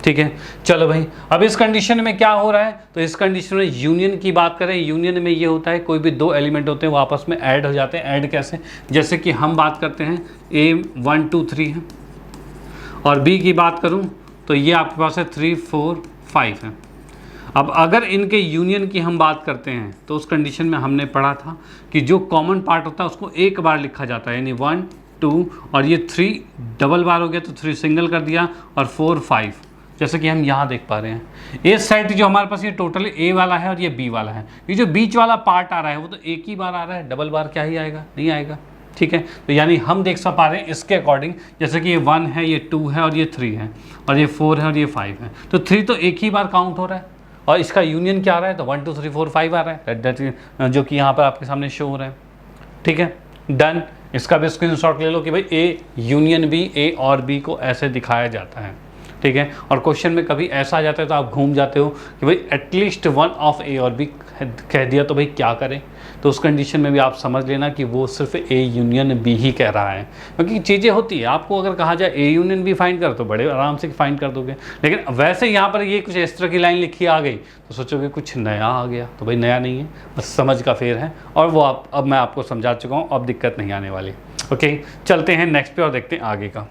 ठीक है, चलो भाई, अब इस कंडीशन में क्या हो रहा है, तो इस कंडीशन में यूनियन की बात करें, यूनियन में ये होता है कोई भी दो एलिमेंट होते हैं वो आपस में ऐड हो जाते हैं। ऐड कैसे, जैसे कि हम बात करते हैं ए 1 2 3 है, और बी की बात करूं तो ये आपके पास है 3 4 5 है। अब अगर इनके यूनियन की हम बात करते हैं तो उस कंडीशन में हमने पढ़ा था कि जो कॉमन पार्ट होता है उसको एक बार लिखा जाता है, यानी 1 2 और ये 3 डबल बार हो गया तो 3 सिंगल कर दिया, और 4 5, जैसे कि हम यहाँ देख पा रहे हैं। ए सेट जो हमारे पास ये टोटल ए वाला है और ये बी वाला है, ये जो बीच वाला पार्ट आ रहा है वो तो एक ही बार आ रहा है, डबल बार क्या ही आएगा, नहीं आएगा। ठीक है, तो यानी हम देख पा रहे हैं इसके अकॉर्डिंग, जैसे कि ये 1 है, ये 2 है और ये 3 है, और ये 4 है और ये 5 है, तो 3 तो एक ही बार काउंट हो रहा है, और इसका यूनियन क्या आ रहा है, तो 1 2 3 4 5 आ रहा है, जो कि यहाँ पर आपके सामने शो हो रहा है। ठीक है, डन। इसका भी स्क्रीनशॉट ले लो कि भाई ए यूनियन बी, ए और बी को ऐसे दिखाया जाता है। ठीक है, और क्वेश्चन में कभी ऐसा आ जाता है तो आप घूम जाते हो कि भाई एटलीस्ट वन ऑफ ए और बी कह दिया तो भाई क्या करें, तो उस कंडीशन में भी आप समझ लेना कि वो सिर्फ ए यूनियन बी ही कह रहा है, क्योंकि चीज़ें होती है, आपको अगर कहा जाए ए यूनियन बी फाइंड कर तो बड़े आराम से फाइंड कर दोगे, लेकिन वैसे यहाँ पर ये कुछ इस तरह की लाइन लिखी आ गई तो सोचोगे कुछ नया आ गया, तो भाई नया नहीं है, बस समझ का फेर है, और वो अब मैं आपको समझा चुका हूँ, अब दिक्कत नहीं आने वाली। ओके, चलते हैं नेक्स्ट पे और देखते हैं आगे का।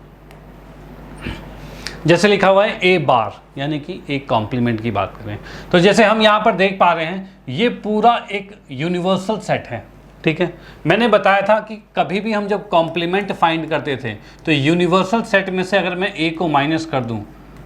जैसे लिखा हुआ है ए बार, यानी कि एक कॉम्प्लीमेंट की बात करें, तो जैसे हम यहाँ पर देख पा रहे हैं ये पूरा एक यूनिवर्सल सेट है। ठीक है, मैंने बताया था कि कभी भी हम जब कॉम्प्लीमेंट फाइंड करते थे तो यूनिवर्सल सेट में से अगर मैं ए को माइनस कर दूं,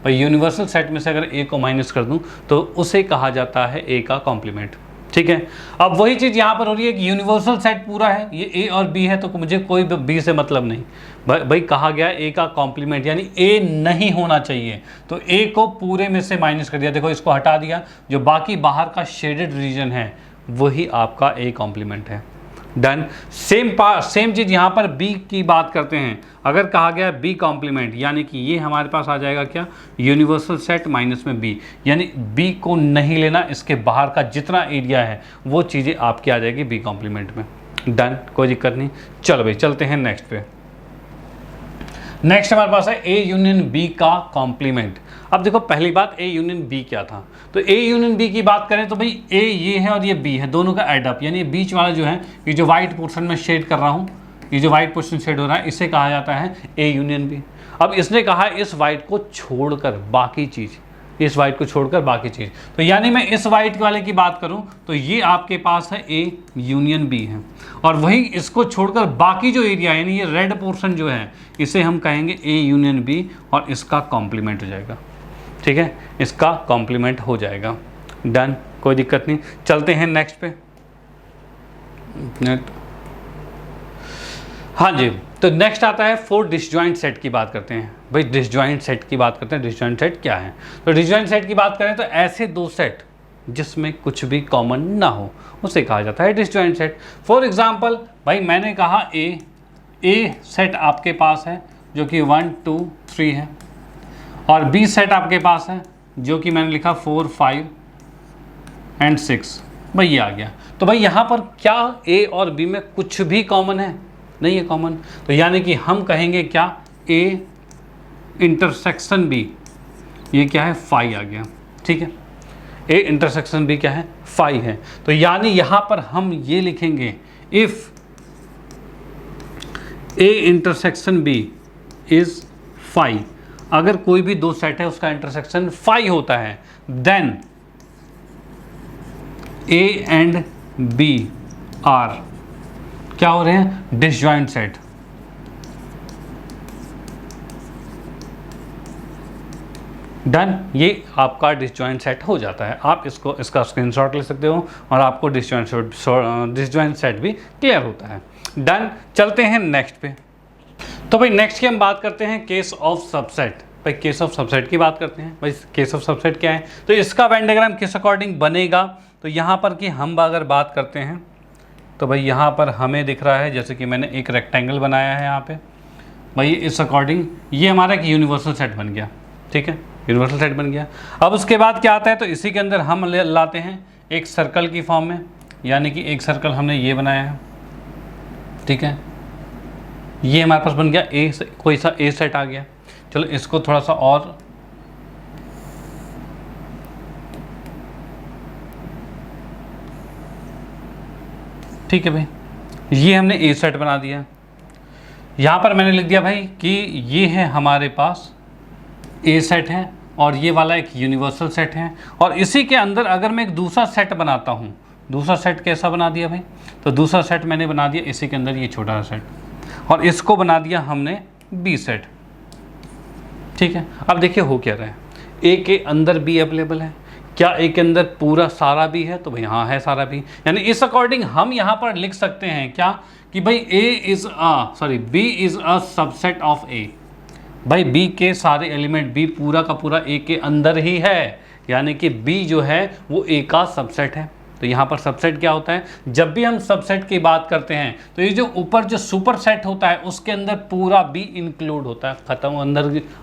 भाई यूनिवर्सल सेट में से अगर ए को माइनस कर दूं तो उसे कहा जाता है ए का कॉम्प्लीमेंट। ठीक है, अब वही चीज़ यहाँ पर हो रही है कि यूनिवर्सल सेट पूरा है, ये ए और बी है, तो मुझे कोई बी से मतलब नहीं, भाई कहा गया ए का कॉम्प्लीमेंट, यानी ए नहीं होना चाहिए, तो ए को पूरे में से माइनस कर दिया, देखो इसको हटा दिया, जो बाकी बाहर का शेडेड रीजन है वही आपका ए कॉम्प्लीमेंट है। डन। सेम चीज़ यहाँ पर बी की बात करते हैं, अगर कहा गया बी कॉम्प्लीमेंट, यानी कि ये हमारे पास आ जाएगा क्या, यूनिवर्सल सेट माइनस में बी, यानी बी को नहीं लेना, इसके बाहर का जितना एरिया है वो चीज़ें आपकी आ जाएगी बी कॉम्प्लीमेंट में। डन, कोई दिक्कत नहीं। चलो भाई चलते हैं नेक्स्ट पे। नेक्स्ट हमारे पास है ए यूनियन बी का कॉम्प्लीमेंट। अब देखो पहली बात, ए यूनियन बी क्या था, तो ए यूनियन बी की बात करें तो भाई ए ये है और ये बी है, दोनों का एडअप, यानी बीच वाला जो है, ये जो व्हाइट पोर्शन में शेड कर रहा हूँ, ये जो व्हाइट पोर्शन शेड हो रहा है, इसे कहा जाता है ए यूनियन बी। अब इसने कहा इस व्हाइट को छोड़कर बाकी चीज़, इस वाइट को छोड़कर बाकी चीज़, तो यानी मैं इस वाइट वाले की बात करूं तो ये आपके पास है ए यूनियन बी है, और वही इसको छोड़कर बाकी जो एरिया है, यानी ये रेड पोर्शन जो है, इसे हम कहेंगे ए यूनियन बी, और इसका कॉम्प्लीमेंट हो जाएगा। ठीक है, इसका कॉम्प्लीमेंट हो जाएगा। डन, कोई दिक्कत नहीं। चलते हैं नेक्स्ट पे। हाँ जी, तो नेक्स्ट आता है फोर डिसजॉइंट सेट की बात करते हैं। भाई डिसजॉइंट सेट की बात करते हैं, डिसजॉइंट सेट क्या है, तो डिसजॉइंट सेट की बात करें तो ऐसे दो सेट जिसमें कुछ भी कॉमन ना हो उसे कहा जाता है डिसजॉइंट सेट। फॉर एग्जांपल भाई मैंने कहा ए सेट आपके पास है जो कि 1 2 3 है, और बी सेट आपके पास है जो कि मैंने लिखा 4 5 एंड 6, भाई ये आ गया। तो भाई यहाँ पर क्या ए और बी में कुछ भी कॉमन है? नहीं है कॉमन। तो यानी कि हम कहेंगे क्या, ए इंटरसेक्शन बी, ये क्या है, फाई आ गया। ठीक है, ए इंटरसेक्शन बी क्या है, फाई है। तो यानी यहाँ पर हम ये लिखेंगे, if A intersection B is phi, अगर कोई भी दो सेट है उसका इंटरसेक्शन फाई होता है, then A and B are क्या हो रहे हैं, डिसजॉइंट सेट। डन, ये आपका डिसजॉइंट सेट हो जाता है। आप इसका स्क्रीनशॉट ले सकते हो और आपको डिसजॉइंट सेट भी क्लियर होता है। डन, चलते हैं नेक्स्ट पे। तो भाई नेक्स्ट की हम बात करते हैं केस ऑफ सबसेट। भाई केस ऑफ सबसेट की बात करते हैं। भाई केस ऑफ सबसेट क्या है, तो इसका वेन डायग्राम किस अकॉर्डिंग बनेगा, तो यहाँ पर कि हम अगर बात करते हैं तो भाई यहाँ पर हमें दिख रहा है जैसे कि मैंने एक रेक्टेंगल बनाया है यहाँ पे, भाई इस अकॉर्डिंग ये हमारा एक यूनिवर्सल सेट बन गया। ठीक है, यूनिवर्सल सेट बन गया। अब उसके बाद क्या आता है, तो इसी के अंदर हम लाते हैं एक सर्कल की फॉर्म में, यानी कि एक सर्कल हमने ये बनाया है। ठीक है, ये हमारे पास बन गया ए, कोई सा ए सेट आ गया। चलो इसको थोड़ा सा और ठीक है भाई, ये हमने ए सेट बना दिया। यहाँ पर मैंने लिख दिया भाई कि ये है हमारे पास ए सेट है और ये वाला एक यूनिवर्सल सेट है, और इसी के अंदर अगर मैं एक दूसरा सेट बनाता हूँ, दूसरा सेट कैसा बना दिया भाई, तो दूसरा सेट मैंने बना दिया इसी के अंदर ये छोटा सा सेट, और इसको बना दिया हमने बी सेट। ठीक है, अब देखिए हो क्या रहा है, ए के अंदर बी अवेलेबल है, क्या ए के अंदर पूरा सारा बी है, तो भाई हाँ है सारा बी। यानी इस अकॉर्डिंग हम यहाँ पर लिख सकते हैं क्या कि भाई B is a subset of A. भाई बी के सारे एलिमेंट, बी पूरा का पूरा ए के अंदर ही है, यानी कि बी जो है वो ए का सबसेट है। तो यहाँ पर सबसेट क्या होता है, जब भी हम सबसेट की बात करते हैं तो ये जो ऊपर जो सुपर सेट होता है उसके अंदर पूरा बी इंक्लूड होता है, खत्म,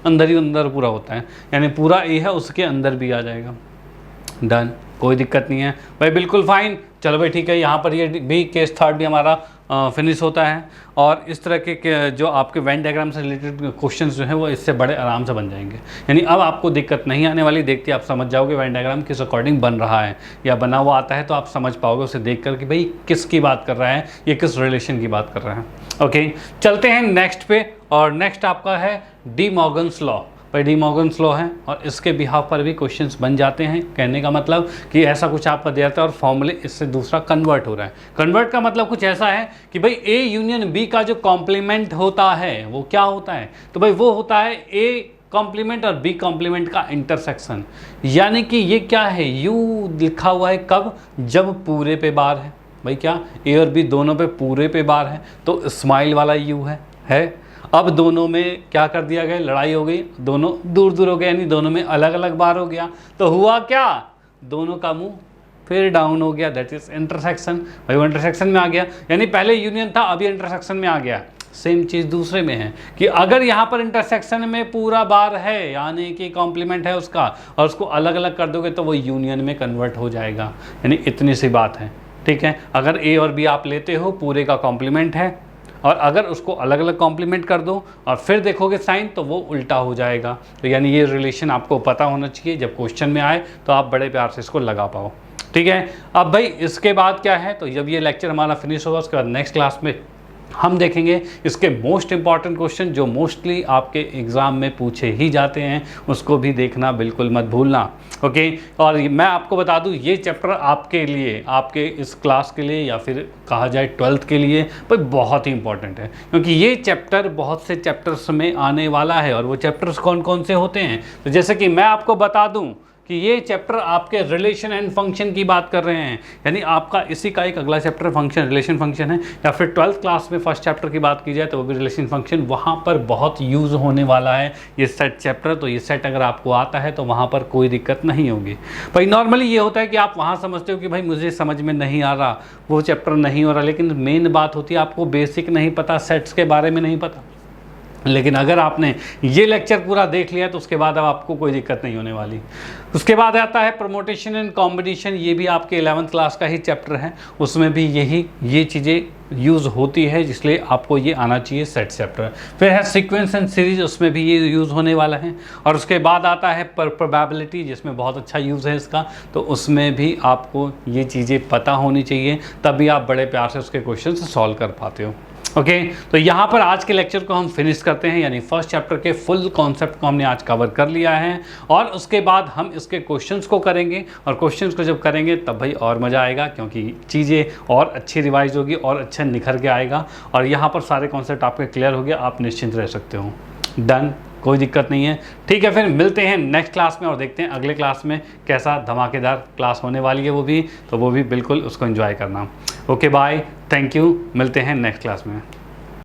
अंदर पूरा होता है, यानी पूरा ए है उसके अंदर भी आ जाएगा। डन, कोई दिक्कत नहीं है भाई, बिल्कुल फाइन। चलो भाई ठीक है, यहाँ पर ये भी केस थर्ड भी हमारा फिनिश होता है, और इस तरह के जो आपके वेन डायग्राम से रिलेटेड क्वेश्चंस जो हैं वो इससे बड़े आराम से बन जाएंगे। यानी अब आपको दिक्कत नहीं आने वाली, देखते आप समझ जाओगे वेन डायग्राम किस अकॉर्डिंग बन रहा है या बना हुआ आता है, तो आप समझ पाओगे उसे देख कर कि भाई किसकी बात कर रहा है, ये किस रिलेशन की बात कर रहा है। ओके, चलते हैं नेक्स्ट पे, और नेक्स्ट आपका है डी मॉर्गन्स लॉ। भाई डी मॉर्गन्स लॉ है और इसके बिहाफ पर भी क्वेश्चंस बन जाते हैं। कहने का मतलब कि ऐसा कुछ आपका दिया जाता है और फॉर्मूले इससे दूसरा कन्वर्ट हो रहा है। कन्वर्ट का मतलब कुछ ऐसा है कि भाई ए यूनियन बी का जो कॉम्प्लीमेंट होता है वो क्या होता है, तो भाई वो होता है ए कॉम्प्लीमेंट और बी कॉम्प्लीमेंट का इंटरसेक्शन। यानी कि ये क्या है, यू लिखा हुआ है कब, जब पूरे पे बार है। भाई क्या, ए और बी दोनों पे पूरे पे बार है, तो स्माइल वाला यू है। अब दोनों में क्या कर दिया गया, लड़ाई हो गई, दोनों दूर दूर हो गए, यानी दोनों में अलग अलग बार हो गया, तो हुआ क्या, दोनों का मुंह फिर डाउन हो गया, दैट इज इंटरसेक्शन। भाई वो इंटरसेक्शन में आ गया, यानी पहले यूनियन था अभी इंटरसेक्शन में आ गया। सेम चीज़ दूसरे में है कि अगर यहाँ पर इंटरसेक्शन में पूरा बार है, यानी कि कॉम्प्लीमेंट है उसका, और उसको अलग अलग कर दोगे तो वो यूनियन में कन्वर्ट हो जाएगा। यानी इतनी सी बात है। ठीक है, अगर ए और बी आप लेते हो पूरे का कॉम्प्लीमेंट है, और अगर उसको अलग अलग कॉम्प्लीमेंट कर दो और फिर देखोगे साइन तो वो उल्टा हो जाएगा। तो यानी ये रिलेशन आपको पता होना चाहिए, जब क्वेश्चन में आए तो आप बड़े प्यार से इसको लगा पाओ। ठीक है, अब भाई इसके बाद क्या है, तो जब ये लेक्चर हमारा फिनिश होगा उसके बाद नेक्स्ट क्लास में हम देखेंगे इसके मोस्ट इंपॉर्टेंट क्वेश्चन जो मोस्टली आपके एग्ज़ाम में पूछे ही जाते हैं, उसको भी देखना बिल्कुल मत भूलना। ओके, और मैं आपको बता दूं ये चैप्टर आपके लिए, आपके इस क्लास के लिए या फिर कहा जाए 12th के लिए भाई बहुत ही इंपॉर्टेंट है, क्योंकि ये चैप्टर बहुत से चैप्टर्स में आने वाला है। और वो चैप्टर्स कौन कौन से होते हैं, तो जैसे कि मैं आपको बता दूँ कि ये चैप्टर आपके रिलेशन एंड फंक्शन की बात कर रहे हैं, यानी आपका इसी का एक अगला चैप्टर फंक्शन, रिलेशन फंक्शन है। या फिर 12th क्लास में फर्स्ट चैप्टर की बात की जाए तो वो भी रिलेशन फंक्शन, वहाँ पर बहुत यूज़ होने वाला है ये सेट चैप्टर। तो ये सेट अगर आपको आता है तो वहाँ पर कोई दिक्कत नहीं होगी। भाई नॉर्मली ये होता है कि आप वहाँ समझते हो कि भाई मुझे समझ में नहीं आ रहा, वो चैप्टर नहीं हो रहा, लेकिन मेन बात होती है आपको बेसिक नहीं पता, सेट्स के बारे में नहीं पता, लेकिन अगर आपने ये लेक्चर पूरा देख लिया तो उसके बाद अब आपको कोई दिक्कत नहीं होने वाली। उसके बाद आता है परमुटेशन एंड कॉम्बिनेशन, ये भी आपके 11th क्लास का ही चैप्टर है, उसमें भी ये चीज़ें यूज़ होती है, इसलिए आपको ये आना चाहिए सेट चैप्टर। फिर है सीक्वेंस एंड सीरीज, उसमें भी ये यूज़ होने वाला है। और उसके बाद आता है प्रोबेबिलिटी, जिसमें बहुत अच्छा यूज़ है इसका, तो उसमें भी आपको ये चीज़ें पता होनी चाहिए, तभी आप बड़े प्यार से उसके क्वेश्चन सॉल्व कर पाते हो। ओके तो यहाँ पर आज के लेक्चर को हम फिनिश करते हैं, यानी फर्स्ट चैप्टर के फुल कॉन्सेप्ट को हमने आज कवर कर लिया है। और उसके बाद हम इसके क्वेश्चंस को करेंगे, और क्वेश्चंस को जब करेंगे तब भाई और मज़ा आएगा, क्योंकि चीज़ें और अच्छी रिवाइज होगी और अच्छा निखर के आएगा। और यहाँ पर सारे कॉन्सेप्ट आपके क्लियर हो गया, आप निश्चिंत रह सकते हो। डन, कोई दिक्कत नहीं है। ठीक है, फिर मिलते हैं नेक्स्ट क्लास में और देखते हैं अगले क्लास में कैसा धमाकेदार क्लास होने वाली है, वो भी बिल्कुल उसको एंजॉय करना। ओके बाय, थैंक यू, मिलते हैं नेक्स्ट क्लास में।